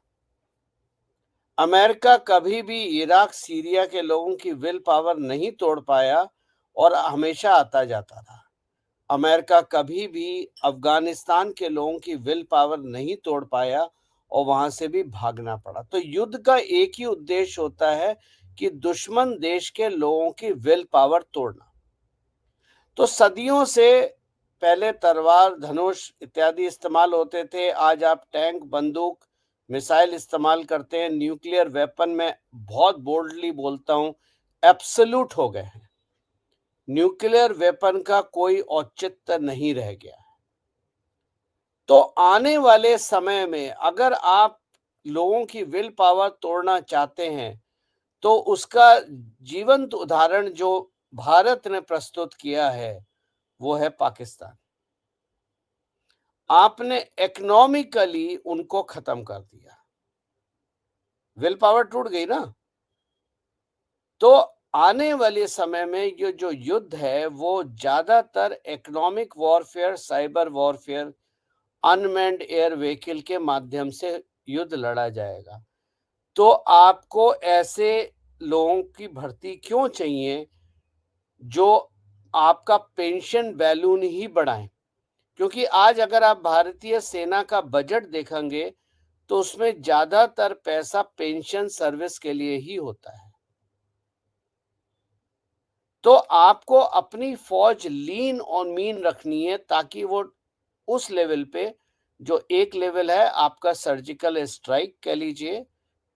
अमेरिका कभी भी इराक, सीरिया के लोगों की विल पावर नहीं तोड़ पाया और हमेशा आता जाता रहा। अमेरिका कभी भी अफगानिस्तान के लोगों की विल पावर नहीं तोड़ पाया और वहां से भी भागना पड़ा। तो युद्ध का एक ही उद्देश्य होता है कि दुश्मन देश के लोगों की विल पावर तोड़ना। तो सदियों से पहले तलवार, धनुष इत्यादि इस्तेमाल होते थे। आज आप टैंक, बंदूक, मिसाइल इस्तेमाल करते हैं। न्यूक्लियर वेपन में बहुत बोल्डली बोलता हूं, एब्सोल्यूट हो गए हैं। न्यूक्लियर वेपन का कोई औचित्य नहीं रह गया। तो आने वाले समय में अगर आप लोगों की विल पावर तोड़ना चाहते हैं तो उसका जीवंत उदाहरण जो भारत ने प्रस्तुत किया है वो है पाकिस्तान। आपने इकोनॉमिकली उनको खत्म कर दिया, विल पावर टूट गई ना। तो आने वाले समय में ये जो युद्ध है वो ज्यादातर economic warfare, cyber warfare, unmanned air vehicle के माध्यम से युद्ध लड़ा जाएगा। तो आपको ऐसे लोगों की भर्ती क्यों चाहिए जो आपका पेंशन बैलून ही बढ़ाएं? क्योंकि आज अगर आप भारतीय सेना का बजट देखेंगे तो उसमें ज्यादातर पैसा पेंशन सर्विस के लिए ही होता है। तो आपको अपनी फौज लीन और मीन रखनी है ताकि वो उस लेवल पे, जो एक लेवल है आपका सर्जिकल स्ट्राइक कह लीजिए,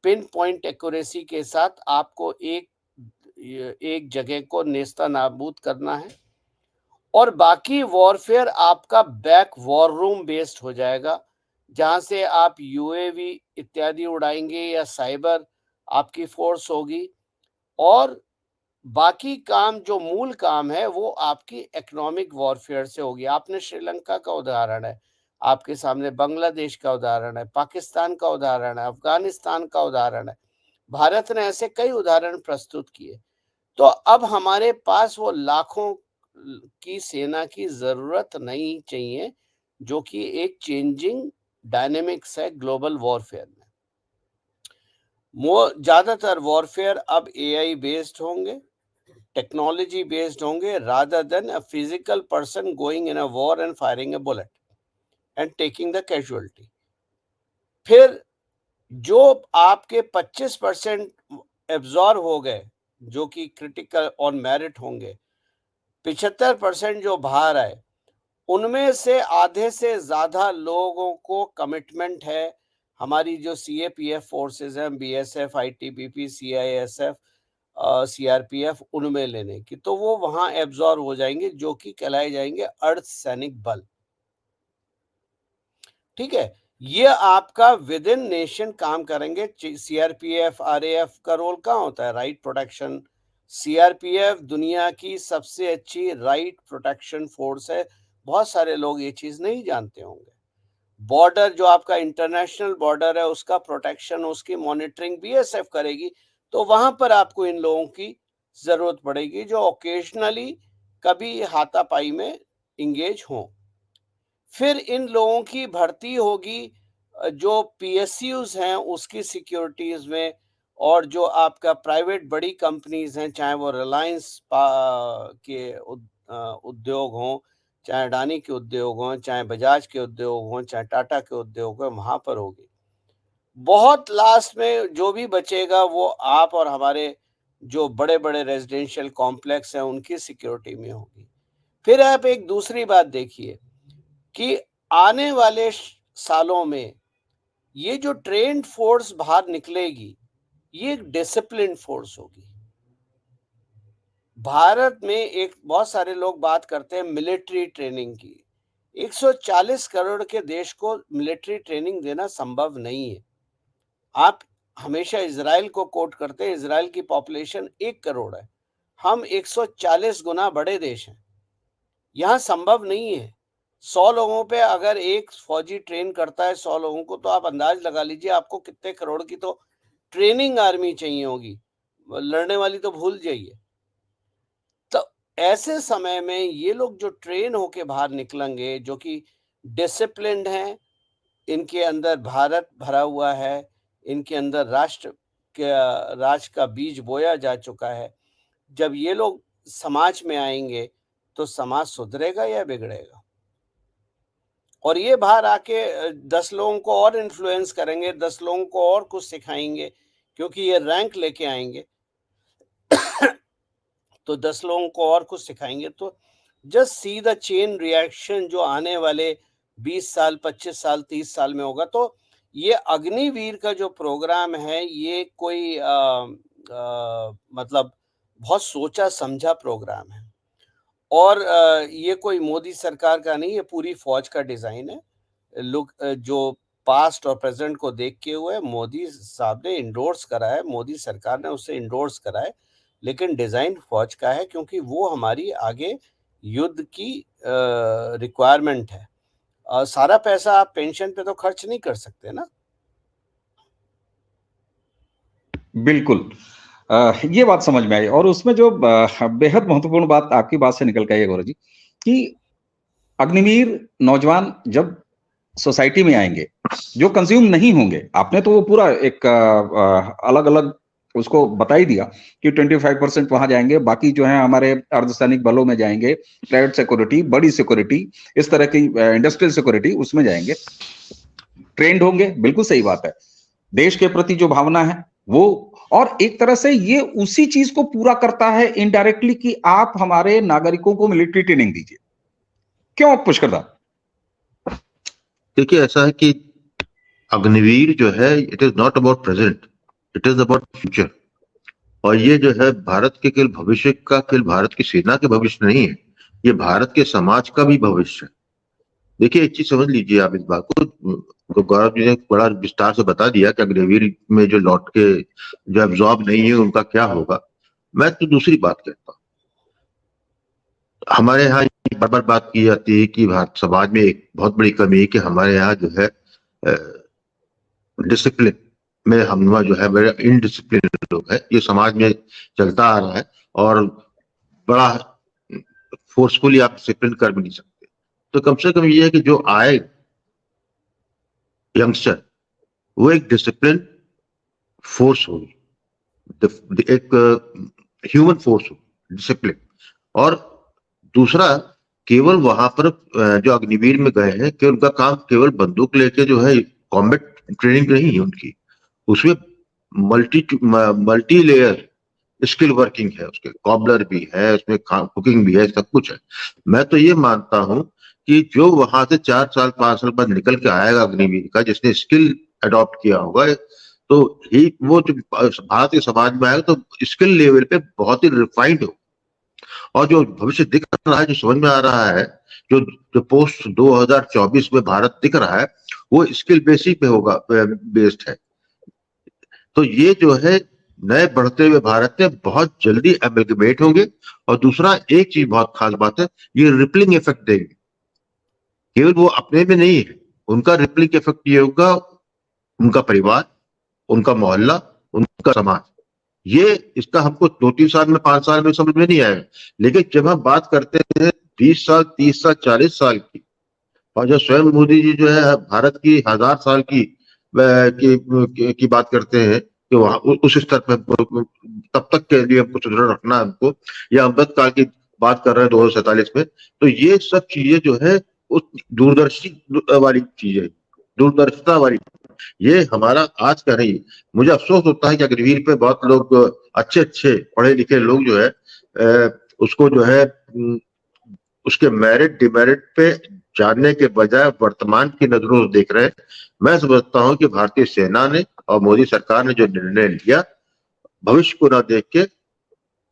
पिन पॉइंट एक्यूरेसी के साथ आपको एक जगह को नेस्ता नाबूद करना है। और बाकी वॉरफेयर आपका बैक वॉर रूम बेस्ड हो जाएगा, जहां से आप यूएवी इत्यादि उड़ाएंगे या साइबर आपकी फोर्स होगी, और बाकी काम जो मूल काम है वो आपकी इकोनॉमिक वॉरफेयर से होगी। आपने श्रीलंका का उदाहरण है, आपके सामने बांग्लादेश का उदाहरण है, पाकिस्तान का उदाहरण है, अफगानिस्तान का उदाहरण है। भारत ने ऐसे कई उदाहरण प्रस्तुत किए। तो अब हमारे पास वो लाखों की सेना की जरूरत नहीं चाहिए, जो कि एक चेंजिंग डायनेमिक्स है ग्लोबल वॉरफेयर में। ज्यादातर वॉरफेयर अब एआई बेस्ड होंगे, टेक्नोलॉजी बेस्ड होंगे, rather than a physical person going in a war and firing a bullet and taking the casualty. फिर जो आपके 25% एब्जॉर्ब हो गए, जो कि क्रिटिकल ऑन मेरिट होंगे, 75% जो बाहर आए, उनमें से आधे से ज्यादा लोगों को कमिटमेंट है हमारी जो सीएपीएफ फोर्सेस हैं, बीएसएफ, आईटीबीपी, सीआईएसएफ, सीआरपीएफ, उनमें लेने की। तो वो वहां एब्जॉर्ब हो जाएंगे, जो कि कहलाए जाएंगे अर्धसैनिक बल। ठीक है, ये आपका विद इन नेशन काम करेंगे। सीआरपीएफ, आरएएफ का रोल कहाँ होता है? Right protection. सीआरपीएफ दुनिया की सबसे अच्छी राइट प्रोटेक्शन फोर्स है। बहुत सारे लोग ये चीज नहीं जानते होंगे। बॉर्डर जो आपका इंटरनेशनल बॉर्डर है, उसका प्रोटेक्शन, उसकी मॉनिटरिंग बीएसएफ करेगी। तो वहां पर आपको इन लोगों की जरूरत पड़ेगी, जो ओकेजनली कभी हाथापाई में इंगेज हों। फिर इन लोगों की भर्ती होगी जो पीएसयूज हैं उसकी सिक्योरिटीज में, और जो आपका प्राइवेट बड़ी कंपनीज हैं, चाहे वो रिलायंस के उद्योग हों, चाहे अडानी के उद्योग हों, चाहे बजाज के उद्योग हों, चाहे टाटा के उद्योग हों, वहां पर होगी। बहुत लास्ट में जो भी बचेगा वो आप और हमारे जो बड़े बड़े रेजिडेंशियल कॉम्प्लेक्स हैं उनकी सिक्योरिटी में होगी। फिर आप एक दूसरी बात देखिए कि आने वाले सालों में ये जो ट्रेन्ड फोर्स बाहर निकलेगी, ये एक डिसिप्लिन फोर्स होगी। भारत में एक बहुत सारे लोग बात करते हैं मिलिट्री ट्रेनिंग की। 140 करोड़ के देश को मिलिट्री ट्रेनिंग देना संभव नहीं है। आप हमेशा इजराइल को कोट करते हैं, इजराइल की पॉपुलेशन 1 करोड़ है, हम 140 गुना बड़े देश हैं। यहां संभव नहीं है। 100 लोगों पे अगर एक फौजी ट्रेन करता है 100 लोगों को, तो आप अंदाज लगा लीजिए आपको कितने करोड़ की तो ट्रेनिंग आर्मी चाहिए होगी। लड़ने वाली तो भूल जाइए। तो ऐसे समय में ये लोग जो ट्रेन होके बाहर निकलेंगे, जो कि डिसिप्लिन्ड हैं, इनके अंदर भारत भरा हुआ है, इनके अंदर राज का बीज बोया जा चुका है। जब ये लोग समाज में आएंगे तो समाज सुधरेगा या बिगड़ेगा? और ये बाहर आके 10 लोगों को और इन्फ्लुएंस करेंगे, 10 लोगों को और कुछ सिखाएंगे, क्योंकि ये रैंक लेके आएंगे तो 10 लोगों को और कुछ सिखाएंगे। तो just see the chain reaction जो आने वाले 20 साल, 25 साल, 30 साल में होगा। तो ये अग्निवीर का जो प्रोग्राम है, ये कोई मतलब बहुत सोचा समझा प्रोग्राम है, और ये कोई मोदी सरकार का नहीं, ये पूरी फौज का डिजाइन है। लोग जो पास्ट और प्रेजेंट को देख के हुए मोदी साहब ने इंडोर्स करा है, मोदी सरकार ने उससे इंडोर्स करा है, लेकिन डिजाइन फौज का है, क्योंकि वो हमारी आगे युद्ध की रिक्वायरमेंट है। सारा पैसा आप पेंशन पे तो खर्च नहीं कर सकते ना। बिल्कुल, ये बात समझ में आई। और उसमें जो बेहद महत्वपूर्ण बात आपकी बात से निकल के आई है गौरव जी, कि अग्निवीर नौजवान जब सोसाइटी में आएंगे, जो कंज्यूम नहीं होंगे, आपने तो वो पूरा एक अलग अलग उसको बता ही दिया कि 25% वहां जाएंगे, बाकी जो है हमारे अर्धसैनिक बलों में जाएंगे, प्राइवेट सिक्योरिटी, बड़ी सिक्योरिटी, इस तरह की इंडस्ट्रियल सिक्योरिटी, उसमें जाएंगे, ट्रेंड होंगे। बिल्कुल सही बात है। देश के प्रति जो भावना है वो, और एक तरह से ये उसी चीज को पूरा करता है इनडायरेक्टली कि आप हमारे नागरिकों को मिलिट्री ट्रेनिंग दीजिए। क्यों पुष्कर? देखिए, ऐसा है कि अग्निवीर जो है, it is not about present, it is about future. और ये जो है भारत के केवल भविष्य का, केवल भारत की सेना के भविष्य नहीं है, ये भारत के समाज का भी भविष्य है। देखिए एक चीज समझ लीजिए आप इस बात को, तो गौरव जी ने बड़ा विस्तार से बता दिया कि अग्निवीर में जो लौट के जो एब्जॉर्ब नहीं है उनका क्या होगा। मैं तो दूसरी बात कहता हूँ, हमारे यहाँ बार बार बात की जाती है कि भारत समाज में एक बहुत बड़ी कमी है कि हमारे यहाँ जो है डिसिप्लिन में हम जो है बड़े इनडिसिप्लिन लोग हैं, ये समाज में चलता आ रहा है और बड़ा फोर्सफुली आप डिसिप्लिन कर भी नहीं सकते। तो कम से कम ये है कि जो आए यंगस्टर वो एक डिसिप्लिन फोर्स होगी, एक ह्यूमन फोर्स होगी, डिसिप्लिन। और दूसरा, केवल वहां पर जो अग्निवीर में गए हैं कि उनका काम केवल बंदूक लेके जो है कॉम्बैट ट्रेनिंग नहीं है उनकी, उसमें मल्टी लेयर स्किल वर्किंग है, उसके कॉबलर भी है, उसमें कुकिंग भी है, सब कुछ है। मैं तो ये मानता हूं कि जो वहां से 4 साल 5 साल बाद निकल के आएगा अग्निवीर का, जिसने स्किल अडॉप्ट किया होगा, तो ही वो जो भारत के समाज में आएगा तो स्किल लेवल पे बहुत ही रिफाइंड हो। और जो भविष्य दिख रहा है, जो समझ में आ रहा है, जो पोस्ट 2024 में भारत दिख रहा है, वो स्किल बेसिक पे होगा, बेस्ड है। तो ये जो है नए बढ़ते हुए भारत में बहुत जल्दी एमलगमेट होंगे। और दूसरा एक चीज बहुत खास बात है, ये रिपलिंग इफेक्ट देंगे, केवल वो अपने में नहीं है, उनका रिपलिंग इफेक्ट ये होगा, उनका परिवार, उनका मोहल्ला, उनका समाज। ये इसका हमको 2-3 साल में 5 साल में समझ में नहीं आएगा, लेकिन जब हम बात करते हैं 20 साल 30 साल 40 साल की, और जब स्वयं मोदी जी जो है भारत की 1000 साल की बात करते हैं कि वहां उस स्तर पर तब तक के लिए हमको सुदृढ़ रखना है हमको, या अमृत काल की बात कर रहे हैं 2047 में, तो ये सब चीजें जो है उस दूरदर्शी वाली चीजें, दूरदर्शिता वाली, ये हमारा आज का नहीं। मुझे अफसोस होता है कि अग्निवीर पे बहुत लोग अच्छे अच्छे पढ़े लिखे लोग जो है उसको जो है उसके मेरिट डिमेरिट पे जानने के बजाय वर्तमान की नजरों से देख रहे हैं। मैं समझता हूं कि भारतीय सेना ने और मोदी सरकार ने जो निर्णय लिया, भविष्य को ना देख के,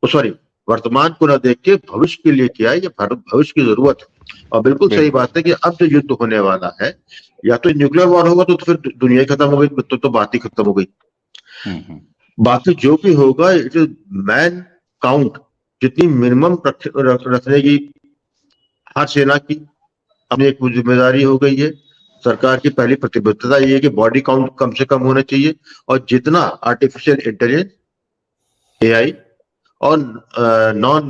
सॉरी, वर्तमान को ना देख के भविष्य के लिए किया है, ये भविष्य की जरूरत है। और बिल्कुल सही बात है कि अब जो युद्ध होने वाला है, या तो न्यूक्लियर वॉर होगा तो फिर दुनिया खत्म हो गई, तो बात ही खत्म हो गई। बाकी जो भी होगा, इट इज मैन काउंट, जितनी मिनिमम रखने की हर सेना की अपनी एक जिम्मेदारी हो गई है। सरकार की पहली प्रतिबद्धता ये है कि बॉडी काउंट कम से कम होना चाहिए, और जितना आर्टिफिशियल इंटेलिजेंस, एआई और नॉन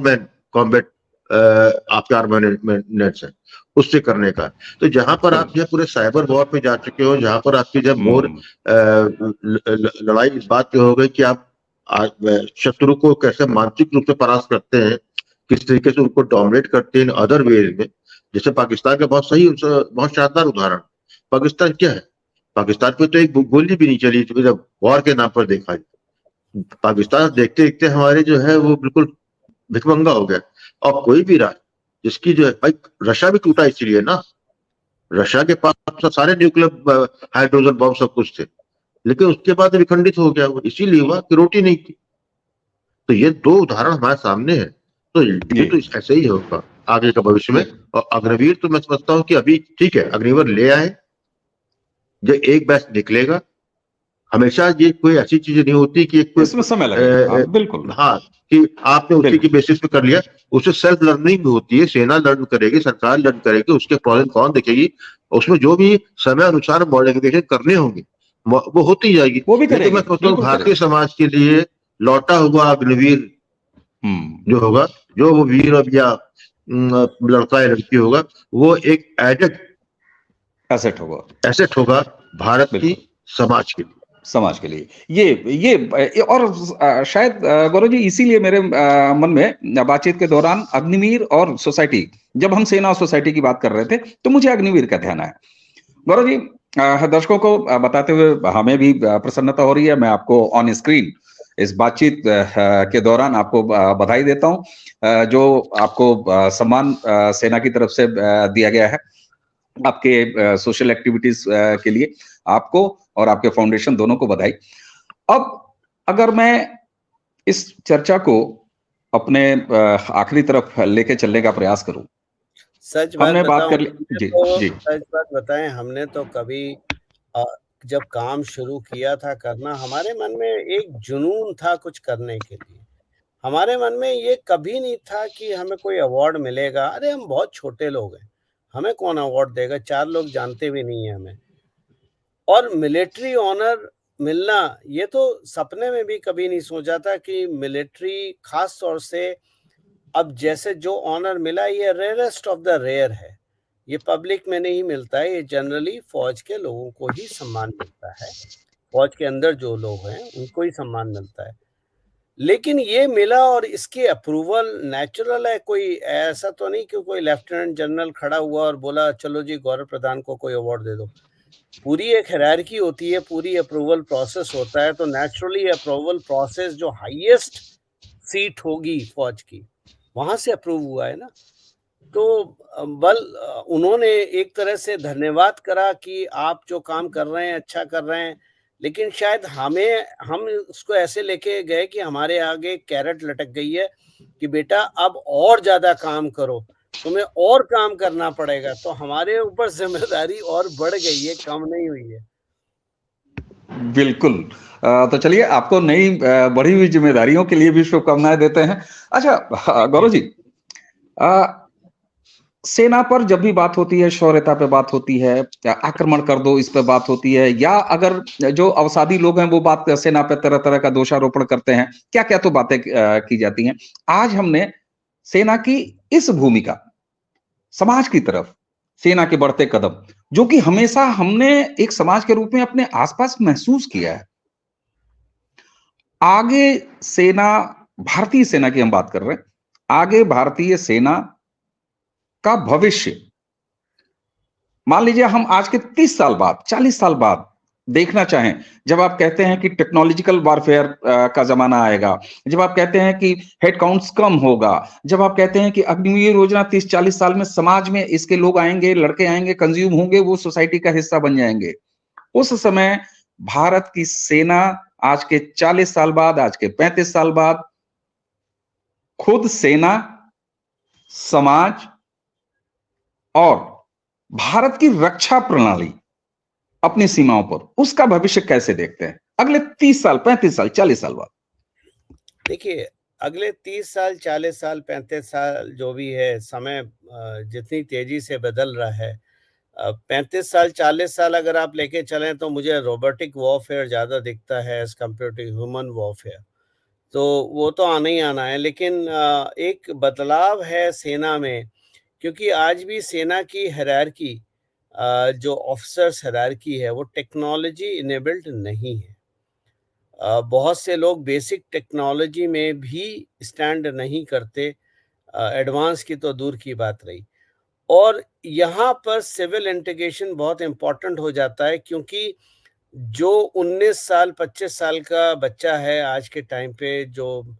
मैन कॉम्बैट आपके आर्मामेंट्स है, उससे करने का। तो जहां पर आप जो पूरे साइबर वॉर पे जा चुके हो, जहां पर आपकी जब मोर लड़ाई इस बात पे हो गई कि आप शत्रु को कैसे मानसिक रूप से परास्त करते हैं, किस तरीके से उनको डोमिनेट करते हैं अदर वेज में। जैसे पाकिस्तान का बहुत शानदार उदाहरण, पाकिस्तान क्या है, पाकिस्तान पे तो एक गोली भी नहीं चली जब वॉर के नाम पर देखा जाए। पाकिस्तान देखते देखते हमारे जो है वो बिल्कुल भिखमंगा हो गया। और कोई भी राष्ट्र जिसकी जो है, भाई रशिया भी टूटा इसलिए ना, रशिया के पास सारे न्यूक्लियर हाइड्रोजन बम सब कुछ थे, लेकिन उसके बाद विखंडित हो गया वो, इसीलिए हुआ कि रोटी नहीं थी। तो ये 2 उदाहरण हमारे सामने है। तो ये तो ऐसे ही होगा आगे का भविष्य में। और अग्निवीर तो मैं समझता हूँ कि अभी ठीक है, अग्निवीर ले आए, जो एक बैच निकलेगा। हमेशा ये कोई ऐसी चीजें नहीं होती कि इसमें समय लगेगा, बिल्कुल, हाँ, कि आपने उसी की बेसिस पे कर लिया। उससे सेल्फ लर्निंग भी होती है, सेना लर्न करेगी, सरकार लर्न करेगी, उसके प्रोस एंड कॉन देखेगी, उसमें जो भी समय अनुसार मॉडिफिकेशन करने होंगे वो होती जाएगी। वो भी करेगी। मैं सोचता हूँ भारतीय समाज के लिए लौटा हुआ अग्निवीर जो होगा, जो वो वीर अब या लड़का या लड़की होगा, वो एक एडेड एसेट होगा भारत की समाज के लिए, ये और शायद गौरव जी इसीलिए मेरे मन में बातचीत के दौरान अग्निवीर और सोसाइटी, जब हम सेना और सोसाइटी की बात कर रहे थे तो मुझे अग्निवीर का ध्यान आया। गौरव जी, दर्शकों को बताते हुए हमें भी प्रसन्नता हो रही है। मैं आपको ऑन स्क्रीन इस बातचीत के दौरान आपको बधाई देता हूं, जो आपको सम्मान सेना की तरफ से दिया गया है आपके सोशल एक्टिविटीज के लिए। आपको और आपके फाउंडेशन दोनों को बधाई। अब अगर मैं इस चर्चा को अपने आखिरी तरफ लेके चलने का प्रयास करूं। सच बात हमने बात बताऊं, कर ली। हमने जी तो जी। सच बात बताएं, हमने तो कभी अ, जब काम शुरू किया था करना, हमारे मन में एक जुनून था कुछ करने के लिए। हमारे मन में ये कभी नहीं था कि हमें कोई अवार्ड मिलेगा। अरे हम बहुत छोटे लोग हैं, हमें कौन अवार्ड देगा, 4 लोग जानते भी नहीं है हमें। और मिलिट्री ऑनर मिलना, ये तो सपने में भी कभी नहीं सोचा था कि मिलिट्री, खास तौर से अब जैसे जो ऑनर मिला, ये रेयरेस्ट ऑफ द रेयर है। ये पब्लिक में नहीं मिलता है, ये जनरली फौज के लोगों को ही सम्मान मिलता है। फौज के अंदर जो लोग हैं उनको ही सम्मान मिलता है। लेकिन ये मिला और इसकी अप्रूवल नेचुरल है, कोई ऐसा तो नहीं कि कोई लेफ्टिनेंट जनरल खड़ा हुआ और बोला चलो जी गौरव प्रधान को कोई अवार्ड दे दो। पूरी एक हायरार्की होती है, पूरी अप्रूवल प्रोसेस होता है। तो नेचुरली अप्रूवल प्रोसेस जो हाईएस्ट सीट होगी फौज की, वहां से अप्रूव हुआ है ना। तो उन्होंने एक तरह से धन्यवाद करा कि आप जो काम कर रहे हैं अच्छा कर रहे हैं। लेकिन शायद हम उसको ऐसे लेके गए कि हमारे आगे कैरेट लटक गई है कि बेटा अब और ज्यादा काम करो, तुम्हें और काम करना पड़ेगा। तो हमारे ऊपर जिम्मेदारी और बढ़ गई है, कम नहीं हुई है। बिल्कुल। तो चलिए आपको नई बढ़ी हुई जिम्मेदारियों के लिए भी शुभकामनाएं देते हैं। अच्छा गौरव जी, सेना पर जब भी बात होती है, शौर्यता पे बात होती है, या आक्रमण कर दो इस पे बात होती है, या अगर जो अवसादी लोग हैं वो बात सेना पे तरह तरह का दोषारोपण करते हैं, क्या क्या तो बातें की जाती हैं। आज हमने सेना की इस भूमिका, समाज की तरफ सेना के बढ़ते कदम, जो कि हमेशा हमने एक समाज के रूप में अपने आसपास महसूस किया है, आगे सेना, भारतीय सेना की हम बात कर रहे हैं, आगे भारतीय सेना का भविष्य, मान लीजिए हम आज के 30 साल बाद, 40 साल बाद देखना चाहें, जब आप कहते हैं कि टेक्नोलॉजिकल वॉरफेयर का जमाना आएगा, जब आप कहते हैं कि हेड काउंट्स कम होगा, जब आप कहते हैं कि अग्निवीर योजना 30-40 साल में समाज में इसके लोग आएंगे, लड़के आएंगे, कंज्यूम होंगे, वो सोसाइटी का हिस्सा बन जाएंगे, उस समय भारत की सेना आज के 40 साल बाद, आज के 35 साल बाद, खुद सेना, समाज और भारत की रक्षा प्रणाली अपनी सीमाओं पर, उसका भविष्य कैसे देखते हैं अगले 30 साल, 35 साल, 40 साल बाद? देखिए, अगले 30 साल, 40 साल, 35 साल जो भी है, समय जितनी तेजी से बदल रहा है, 35 साल, 40 साल अगर आप लेके चलें तो मुझे रोबोटिक वॉरफेयर ज़्यादा दिखता है as compare to human warfare. तो वो तो आना ही आना है, लेकिन एक बदलाव है सेना में, क्योंकि आज भी सेना की हायरार्की, जो ऑफिसर्स हायरार्की है, वो टेक्नोलॉजी इनेबल्ड नहीं है। बहुत से लोग बेसिक टेक्नोलॉजी में भी स्टैंड नहीं करते, एडवांस की तो दूर की बात रही। और यहाँ पर सिविल इंटीग्रेशन बहुत इम्पोर्टेंट हो जाता है, क्योंकि जो 19 साल 25 साल का बच्चा है आज के टाइम पे, जो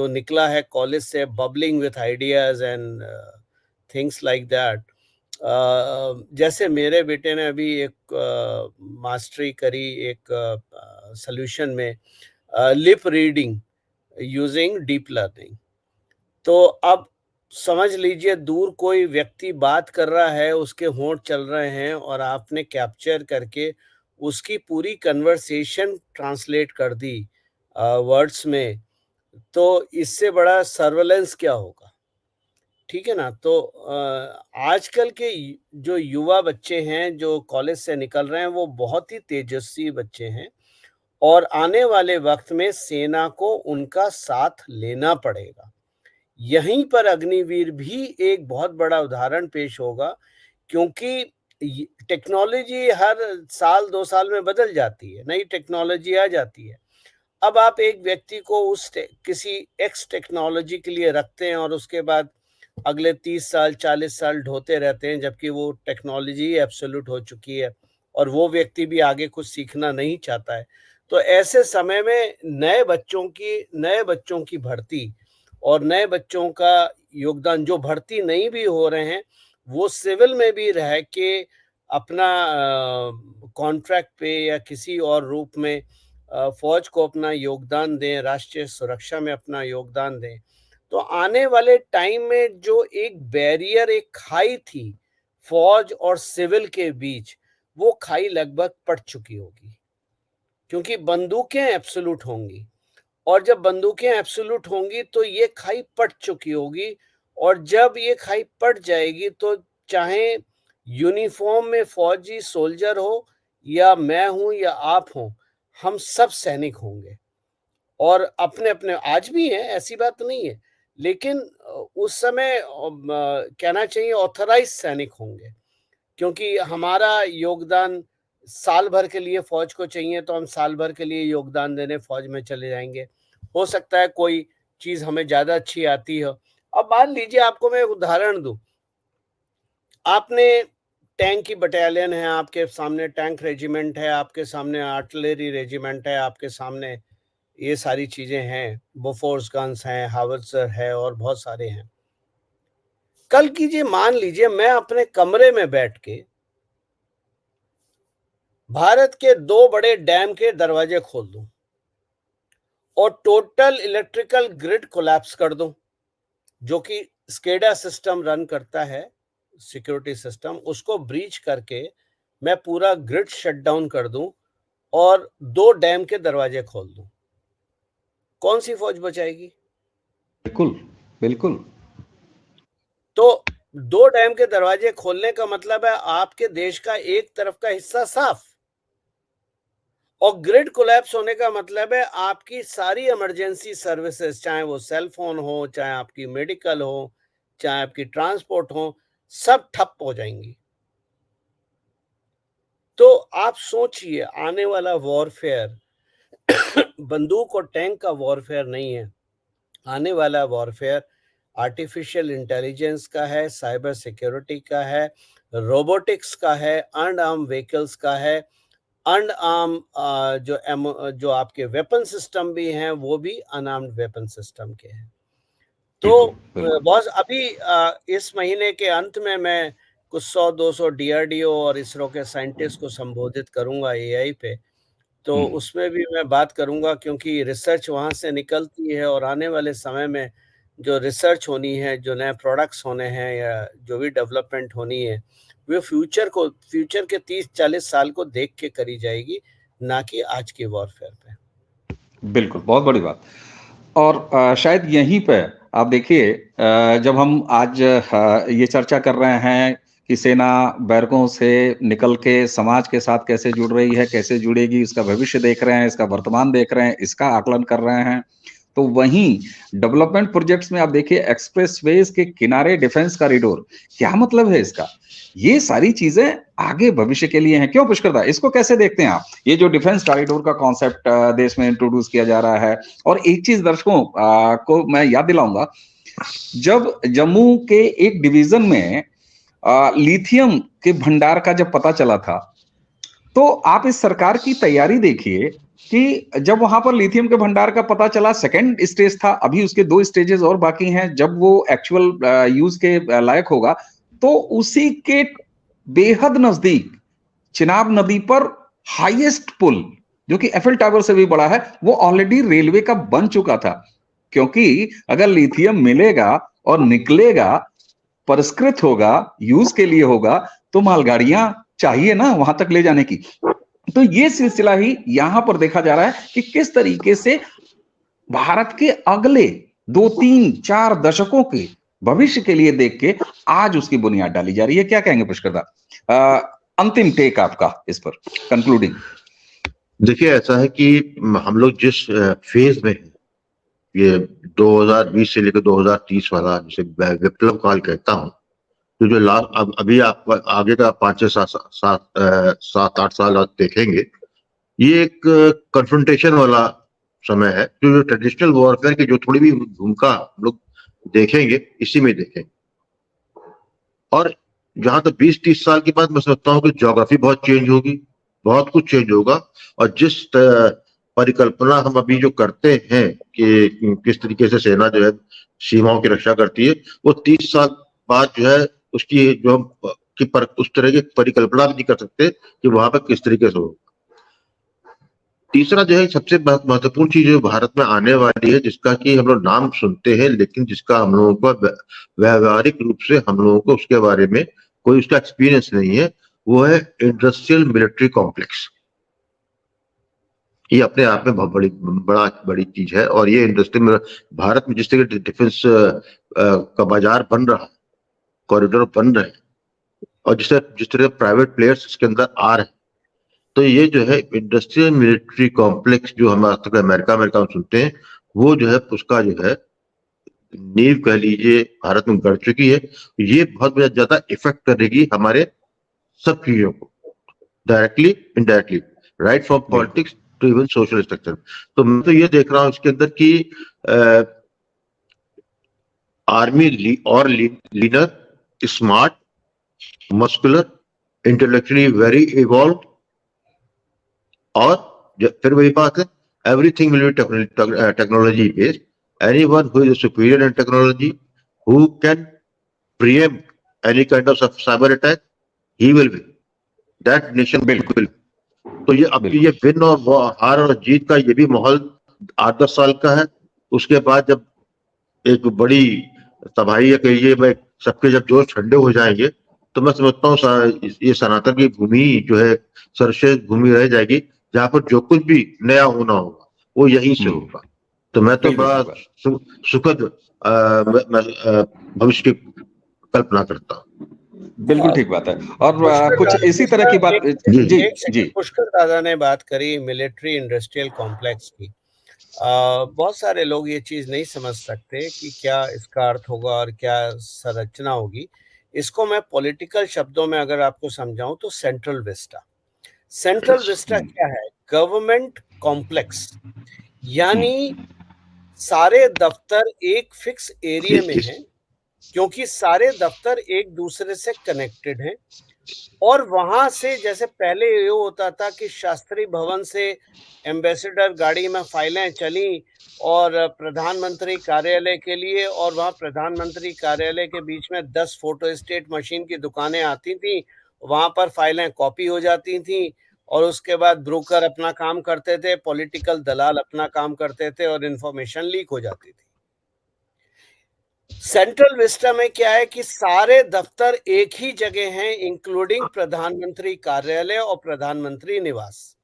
निकला है कॉलेज से bubbling with ideas and things like that, जैसे मेरे बेटे ने अभी एक मास्टरी करी एक सॉल्यूशन में, lip reading using deep learning. तो अब समझ लीजिए, दूर कोई व्यक्ति बात कर रहा है, उसके होंठ चल रहे हैं और आपने कैप्चर करके उसकी पूरी कन्वर्सेशन ट्रांसलेट कर दी वर्ड्स में। तो इससे बड़ा सर्वेलेंस क्या होगा? ठीक है ना? तो आजकल के जो युवा बच्चे हैं, जो कॉलेज से निकल रहे हैं, वो बहुत ही तेजस्वी बच्चे हैं और आने वाले वक्त में सेना को उनका साथ लेना पड़ेगा। यहीं पर अग्निवीर भी एक बहुत बड़ा उदाहरण पेश होगा, क्योंकि टेक्नोलॉजी हर साल 2 साल में बदल जाती है, नई टेक्नोलॉजी आ जाती है। अब आप एक व्यक्ति को किसी एक्स टेक्नोलॉजी के लिए रखते हैं और उसके बाद अगले 30 साल 40 साल ढोते रहते हैं, जबकि वो टेक्नोलॉजी एब्सोल्यूट हो चुकी है और वो व्यक्ति भी आगे कुछ सीखना नहीं चाहता है। तो ऐसे समय में नए बच्चों की भर्ती और नए बच्चों का योगदान, जो भर्ती नहीं भी हो रहे हैं, वो सिविल में भी रह के अपना कॉन्ट्रैक्ट पे या किसी और रूप में फौज को अपना योगदान दें, राष्ट्रीय सुरक्षा में अपना योगदान दें, तो आने वाले टाइम में जो एक बैरियर, एक खाई थी फौज और सिविल के बीच, वो खाई लगभग पट चुकी होगी, क्योंकि बंदूकें एब्सोल्यूट होंगी, और जब बंदूकें एब्सोल्यूट होंगी तो ये खाई पट चुकी होगी, और जब ये खाई पट जाएगी तो चाहे यूनिफॉर्म में फौजी सोल्जर हो, या मैं हूं या आप हों, हम सब सैनिक होंगे, और अपने अपने आज भी हैं, ऐसी बात नहीं है, लेकिन उस समय कहना चाहिए ऑथराइज सैनिक होंगे, क्योंकि हमारा योगदान साल भर के लिए फौज को चाहिए, तो हम साल भर के लिए योगदान देने फौज में चले जाएंगे। हो सकता है कोई चीज हमें ज्यादा अच्छी आती हो। अब मान लीजिए, आपको मैं उदाहरण दूं, आपने टैंक की बटालियन है, आपके सामने टैंक रेजिमेंट है, आपके सामने आर्टिलरी रेजिमेंट है, आपके सामने ये सारी चीजें हैं, बोफोर्स गन्स हैं, हावर्ट्जर है, और बहुत सारे हैं। कल कीजिए, मान लीजिए मैं अपने कमरे में बैठ के भारत के 2 बड़े डैम के दरवाजे खोल दूं और टोटल इलेक्ट्रिकल ग्रिड कोलैप्स कर दूं, जो कि स्केडा सिस्टम रन करता है, सिक्योरिटी सिस्टम, उसको ब्रीच करके मैं पूरा ग्रिड शटडाउन कर दूं और 2 डैम के दरवाजे खोल दूं, कौन सी फौज बचाएगी? बिल्कुल बिल्कुल। तो 2 डैम के दरवाजे खोलने का मतलब है आपके देश का एक तरफ का हिस्सा साफ, और ग्रिड कोलैप्स होने का मतलब है आपकी सारी इमरजेंसी सर्विसेज, चाहे वो सेल फोन हो, चाहे आपकी मेडिकल हो, चाहे आपकी ट्रांसपोर्ट हो, सब ठप हो जाएंगी। तो आप सोचिए, आने वाला वॉरफेयर बंदूक और टैंक का वॉरफेयर नहीं है, आने वाला वॉरफेयर आर्टिफिशियल इंटेलिजेंस का है, साइबर सिक्योरिटी का है, रोबोटिक्स का है, अनआर्म व्हीकल्स का है, अनआर्म जो आपके वेपन सिस्टम भी हैं, वो भी अनआर्म्ड वेपन सिस्टम के हैं। तो बॉस, अभी इस महीने के अंत में मैं कुछ 100-200 DRDO और इसरो के साइंटिस्ट को संबोधित करूंगा AI पे, तो उसमें भी मैं बात करूंगा, क्योंकि रिसर्च वहां से निकलती है, और आने वाले समय में जो रिसर्च होनी है, जो नए प्रोडक्ट्स होने हैं, या जो भी डेवलपमेंट होनी है, वो फ्यूचर के 30-40 साल को देख के करी जाएगी, ना कि आज की वॉरफेयर पे। बिल्कुल, बहुत बड़ी बात। और शायद यहीं पे आप देखिए, जब हम आज ये चर्चा कर रहे हैं कि सेना बैरकों से निकल के समाज के साथ कैसे जुड़ रही है, कैसे जुड़ेगी, इसका भविष्य देख रहे हैं, इसका वर्तमान देख रहे हैं, इसका आकलन कर रहे हैं, तो वहीं डेवलपमेंट प्रोजेक्ट्स में आप देखिए एक्सप्रेसवेज के किनारे डिफेंस कॉरिडोर, क्या मतलब है इसका? ये सारी चीजें आगे भविष्य के लिए हैं। क्यों पुष्कर, इसको कैसे देखते हैं आप? ये जो डिफेंस कॉरिडोर का कॉन्सेप्ट देश में इंट्रोड्यूस किया जा रहा है, और एक चीज दर्शकों को मैं याद दिलाऊंगा, जब जम्मू के एक डिवीजन में लिथियम के भंडार का जब पता चला था, तो आप इस सरकार की तैयारी देखिए कि जब वहां पर लिथियम के भंडार का पता चला, सेकंड स्टेज था, अभी उसके 2 स्टेजेस और बाकी हैं, जब वो एक्चुअल यूज के लायक होगा, तो उसी के बेहद नजदीक चिनाब नदी पर हाईएस्ट पुल, जो कि एफएल टावर से भी बड़ा है, वो ऑलरेडी रेलवे का बन चुका था, क्योंकि अगर लिथियम मिलेगा और निकलेगा, परिष्कृत होगा, यूज के लिए होगा, तो मालगाड़ियां चाहिए ना वहां तक ले जाने की। तो ये सिलसिला ही यहां पर देखा जा रहा है कि किस तरीके से भारत के अगले 2-3-4 दशकों के भविष्य के लिए देख के आज उसकी बुनियाद डाली जा रही है। क्या कहेंगे पुष्कर? अंतिम टेक आपका इस पर, कंक्लूडिंग। देखिए, ऐसा है कि हम लोग जिस फेज में हैं, ये 2020 से लेकर 2030 वाला, जिसे विप्लव काल कहता हूं, तो जो लास्ट अभी आप आगे का 5-7-8 साल आप देखेंगे, ये एक कन्फ्रंटेशन वाला समय है। जो ट्रेडिशनल वॉरफेयर की जो थोड़ी भी भूमिका हम लोग देखेंगे, इसी में देखेंगे। और जहां तक 20-30 साल के बाद मैं समझता हूँ कि ज्योग्राफी बहुत चेंज होगी, बहुत कुछ चेंज होगा, और जिस परिकल्पना हम अभी जो करते हैं कि किस तरीके से सेना जो है सीमाओं की रक्षा करती है, वो 30 साल बाद जो है उसकी जो हम उस तरह की परिकल्पना भी नहीं कर सकते कि वहां पर किस तरीके से होगा। तीसरा जो है सबसे महत्वपूर्ण चीज जो भारत में आने वाली है, जिसका कि हम लोग नाम सुनते हैं लेकिन जिसका हम लोगों को व्यावहारिक रूप से हम लोगों को उसके बारे में कोई उसका एक्सपीरियंस नहीं है, वो है इंडस्ट्रियल मिलिट्री कॉम्प्लेक्स। ये अपने आप में बहुत बड़ी चीज है। और ये इंडस्ट्री में भारत में जिस तरह के डिफेंस का बाजार बन रहा है, कॉरिडोर बन रहे हैं, और जिस तरह प्राइवेट प्लेयर्स इसके अंदर आ रहे हैं, तो ये जो है इंडस्ट्रियल मिलिट्री कॉम्प्लेक्स जो हम आज तक अमेरिका में सुनते हैं, वो जो है उसका जो है नींव कह लीजिए भारत में गड़ चुकी है। ये बहुत ज्यादा इफेक्ट करेगी हमारे सब चीजों को, directly indirectly, right from politics to even social structure. तो मैं तो ये देख रहा हूँ इसके अंदर की आर्मी और leader, smart, muscular, intellectually very evolve, और फिर वही बात है, everything will be technology based. Anyone who is superior in technology, who can pre-empt any kind of cyber attack, he will be that nation. बिल्कुल। तो ये अब ये विन और हार और जीत का ये भी माहौल 8-10 साल का है। उसके बाद जब एक बड़ी तबाही है, कहिए सबके जब जोश ठंडे हो जाएंगे, तो मैं समझता हूँ ये सनातन की भूमि जो है सर्वश्रेष्ठ भूमि रह जाएगी, जहां पर जो कुछ भी नया होना होगा वो यहीं से होगा। तो मैं तो बड़ा सुखद भविष्य की कल्पना करता हूँ। बिल्कुल ठीक बात है। और कुछ इसी तरह की बात जी पुष्कर दादा ने बात करी मिलिट्री इंडस्ट्रियल कॉम्प्लेक्स की। बहुत सारे लोग ये चीज नहीं समझ सकते कि क्या इसका अर्थ होगा और क्या संरचना होगी। इसको मैं पॉलिटिकल शब्दों में अगर आपको समझाऊं तो सेंट्रल विस्टा क्या है? गवर्नमेंट कॉम्प्लेक्स, यानी सारे दफ्तर एक फिक्स एरिया में हैं, क्योंकि सारे दफ्तर एक दूसरे से कनेक्टेड हैं। और वहां से, जैसे पहले ये होता था कि शास्त्री भवन से एम्बेसडर गाड़ी में फाइलें चली और प्रधानमंत्री कार्यालय के लिए, और वहां प्रधानमंत्री कार्यालय के बीच में 10 फोटोस्टेट मशीन की दुकानें आती थी, वहां पर फाइलें कॉपी हो जाती थी, और उसके बाद ब्रोकर अपना काम करते थे, पॉलिटिकल दलाल अपना काम करते थे, और इंफॉर्मेशन लीक हो जाती थी। सेंट्रल विस्टा में क्या है कि सारे दफ्तर एक ही जगह हैं, इंक्लूडिंग प्रधानमंत्री कार्यालय और प्रधानमंत्री निवास।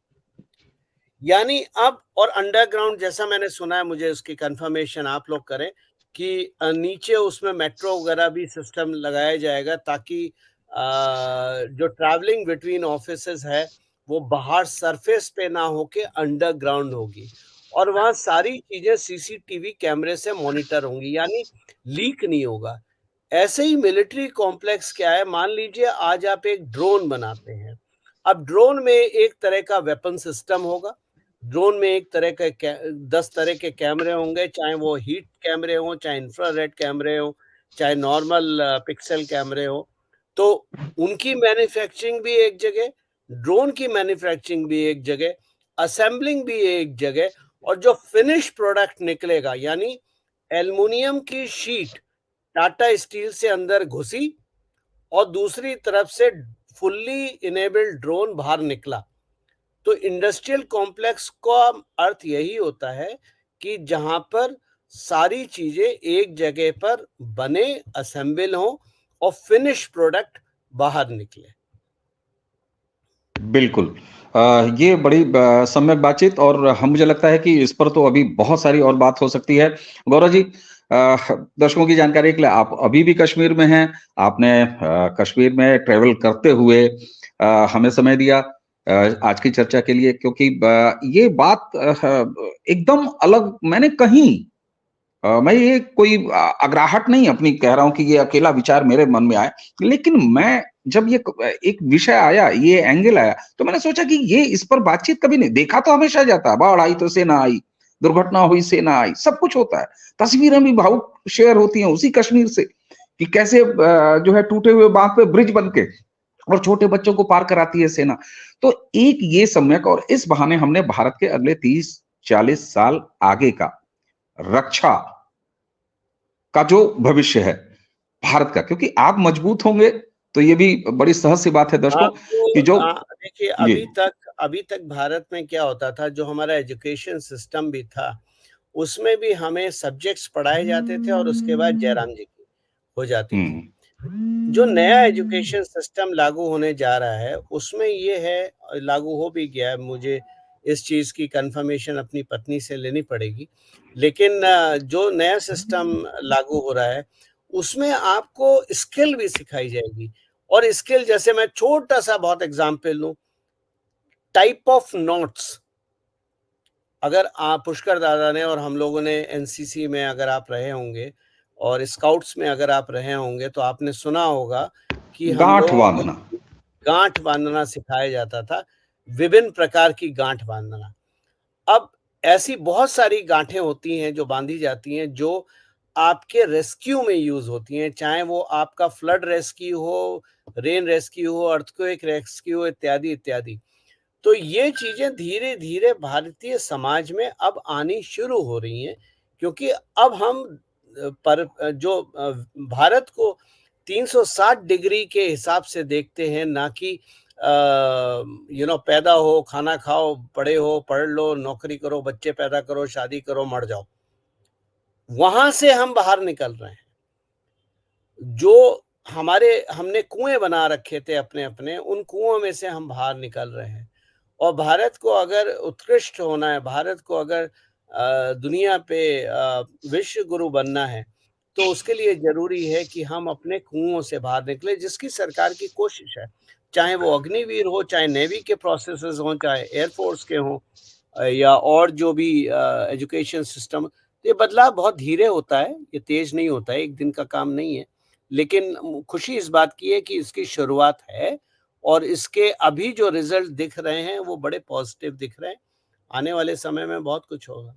यानी अब, और अंडरग्राउंड, जैसा मैंने सुना है, मुझे उसकी कंफर्मेशन आप लोग करें कि नीचे उसमें मेट्रो वगैरह भी सिस्टम लगाया जाएगा, ताकि जो ट्रैवलिंग बिटवीन ऑफिसेस है वो बाहर सरफेस पे ना होके अंडरग्राउंड होगी, और वहां सारी चीजें सीसीटीवी कैमरे से मॉनिटर होंगी, यानी लीक नहीं होगा। ऐसे ही मिलिट्री कॉम्प्लेक्स क्या है, मान लीजिए आज आप एक ड्रोन बनाते हैं। अब ड्रोन में एक तरह का वेपन सिस्टम होगा, ड्रोन में एक तरह के 10 तरह के कैमरे होंगे, चाहे वो हीट कैमरे हो, चाहे इंफ्रारेड कैमरे हो, चाहे नॉर्मल पिक्सल कैमरे हो। तो उनकी मैन्युफैक्चरिंग भी एक जगह, ड्रोन की मैन्युफैक्चरिंग भी एक जगह, असेंबलिंग भी एक जगह, और जो फिनिश प्रोडक्ट निकलेगा, यानी एल्युमिनियम की शीट टाटा स्टील से अंदर घुसी और दूसरी तरफ से फुल्ली इनेबल्ड ड्रोन बाहर निकला। तो इंडस्ट्रियल कॉम्प्लेक्स का अर्थ यही होता है कि जहां पर सारी चीजें एक जगह पर बने, असेंबल हो, और फिनिश प्रोडक्ट बाहर निकले। बिल्कुल। ये बड़ी सम्यक बातचीत, और हम, मुझे लगता है कि इस पर तो अभी बहुत सारी और बात हो सकती है। गौरव जी, दर्शकों की जानकारी के लिए, आप अभी भी कश्मीर में हैं, आपने कश्मीर में ट्रेवल करते हुए हमें समय दिया आज की चर्चा के लिए, क्योंकि ये बात एकदम अलग, मैंने कहीं मैं ये कोई अग्राहट नहीं अपनी कह रहा हूं कि ये अकेला विचार मेरे मन में आए, लेकिन मैं जब ये एक विषय आया, ये एंगल आया, तो मैंने सोचा कि ये इस पर बातचीत कभी नहीं, देखा तो हमेशा जाता है, बाढ़ आई तो सेना आई, दुर्घटना हुई सेना आई, सब कुछ होता है, तस्वीरें भी भावुक शेयर होती हैं उसी कश्मीर से कि कैसे जो है टूटे हुए बांध पे ब्रिज बन के और छोटे बच्चों को पार कराती है सेना। तो एक ये सम्यक, और इस बहाने हमने भारत के अगले 30-40 साल आगे का रक्षा का जो भविष्य है भारत का, क्योंकि आप मजबूत होंगे तो ये भी बड़ी सहज सी बात है दर्शकों कि जो देखिए अभी तक भारत में क्या होता था, जो हमारा एजुकेशन सिस्टम भी था, उसमें भी हमें सब्जेक्ट्स पढ़ाए जाते थे और उसके बाद जयराम जी की हो जाती थी। जो नया एजुकेशन सिस्टम लागू होने जा रहा है, उसमें ये है, लागू हो भी गया है, मुझे इस चीज़ की कंफर्मेशन अपनी पत्नी से लेनी पड़ेगी। लेकिन जो नया सिस्टम लागू हो रहा है, उसमें आपको स्किल भी सिखाई जाएगी। और स्किल, जैसे मैं छोटा-सा बहुत एग्ज़ाम्पल लूँ, टाइप ऑफ नोट्स। अगर आप, पुष्कर दादा ने और हम लोगों ने एनसीसी में अगर आप रहे होंगे और स्काउट्स में अगर आप रहे होंगे, तो आपने सुना होगा कि हम गांठ लोगों को बांधना। गांठ बांधना सिखाया जाता था, विभिन्न प्रकार की गांठ बांधना। अब ऐसी बहुत सारी गांठें होती हैं जो बांधी जाती हैं, जो आपके रेस्क्यू में यूज होती हैं, चाहे वो आपका फ्लड रेस्क्यू हो, रेन रेस्क्यू हो, अर्थक्वेक रेस्क्यू हो, इत्यादि इत्यादि। तो ये चीजें धीरे धीरे भारतीय समाज में अब आनी शुरू हो रही हैं, क्योंकि अब हम भारत को 360 डिग्री के हिसाब से देखते हैं, ना कि पैदा हो, खाना खाओ, बड़े हो, पढ़ लो, नौकरी करो, बच्चे पैदा करो, शादी करो, मर जाओ। वहां से हम बाहर निकल रहे हैं। जो हमने कुएं बना रखे थे अपने अपने, उन कुओं में से हम बाहर निकल रहे हैं। और भारत को अगर उत्कृष्ट होना है, भारत को अगर दुनिया पे विश्व गुरु बनना है, तो उसके लिए जरूरी है कि हम अपने कुओं से बाहर निकले, जिसकी सरकार की कोशिश है। चाहे वो अग्निवीर हो, चाहे नेवी के प्रोसेसेस हों, चाहे एयरफोर्स के हों, या और जो भी एजुकेशन सिस्टम। तो ये बदलाव बहुत धीरे होता है, ये तेज नहीं होता है, एक दिन का काम नहीं है। लेकिन खुशी इस बात की है कि इसकी शुरुआत है, और इसके अभी जो रिजल्ट दिख रहे हैं वो बड़े पॉजिटिव दिख रहे हैं। आने वाले समय में बहुत कुछ होगा।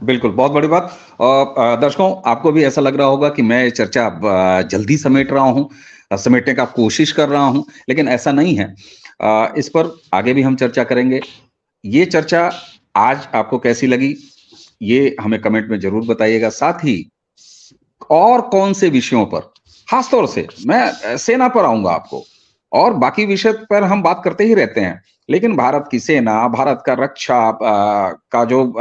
बिल्कुल, बहुत बड़ी बात। और दर्शकों, आपको भी ऐसा लग रहा होगा कि मैं ये चर्चा जल्दी समेट रहा हूँ, समेटने का कोशिश कर रहा हूँ, लेकिन ऐसा नहीं है। इस पर आगे भी हम चर्चा करेंगे। ये चर्चा आज आपको कैसी लगी, ये हमें कमेंट में जरूर बताइएगा। साथ ही और कौन से विषयों पर, खासतौर से मैं सेना पर आऊंगा आपको, और बाकी विषय पर हम बात करते ही रहते हैं, लेकिन भारत की सेना, भारत का रक्षा का जो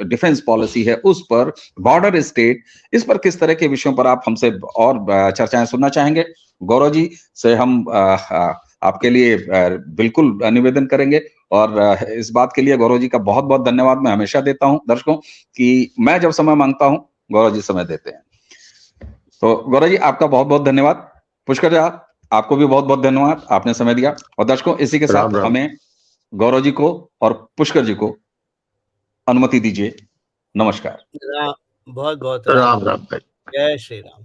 डिफेंस पॉलिसी है, उस पर, बॉर्डर स्टेट, इस पर किस तरह के विषयों पर आप हमसे और चर्चाएं सुनना चाहेंगे, गौरव जी से हम आपके लिए बिल्कुल निवेदन करेंगे। और इस बात के लिए गौरव जी का बहुत बहुत धन्यवाद मैं हमेशा देता हूं दर्शकों, कि मैं जब समय मांगता हूं, गौरव जी समय देते हैं। तो गौरव जी, आपका बहुत बहुत धन्यवाद। पुष्कर जी, आपको भी बहुत बहुत धन्यवाद, आपने समय दिया। और दर्शकों, इसी के साथ हमें, गौरव जी को और पुष्कर जी को अनुमति दीजिए। नमस्कार। बहुत बहुत राम राम भाई। जय श्री राम।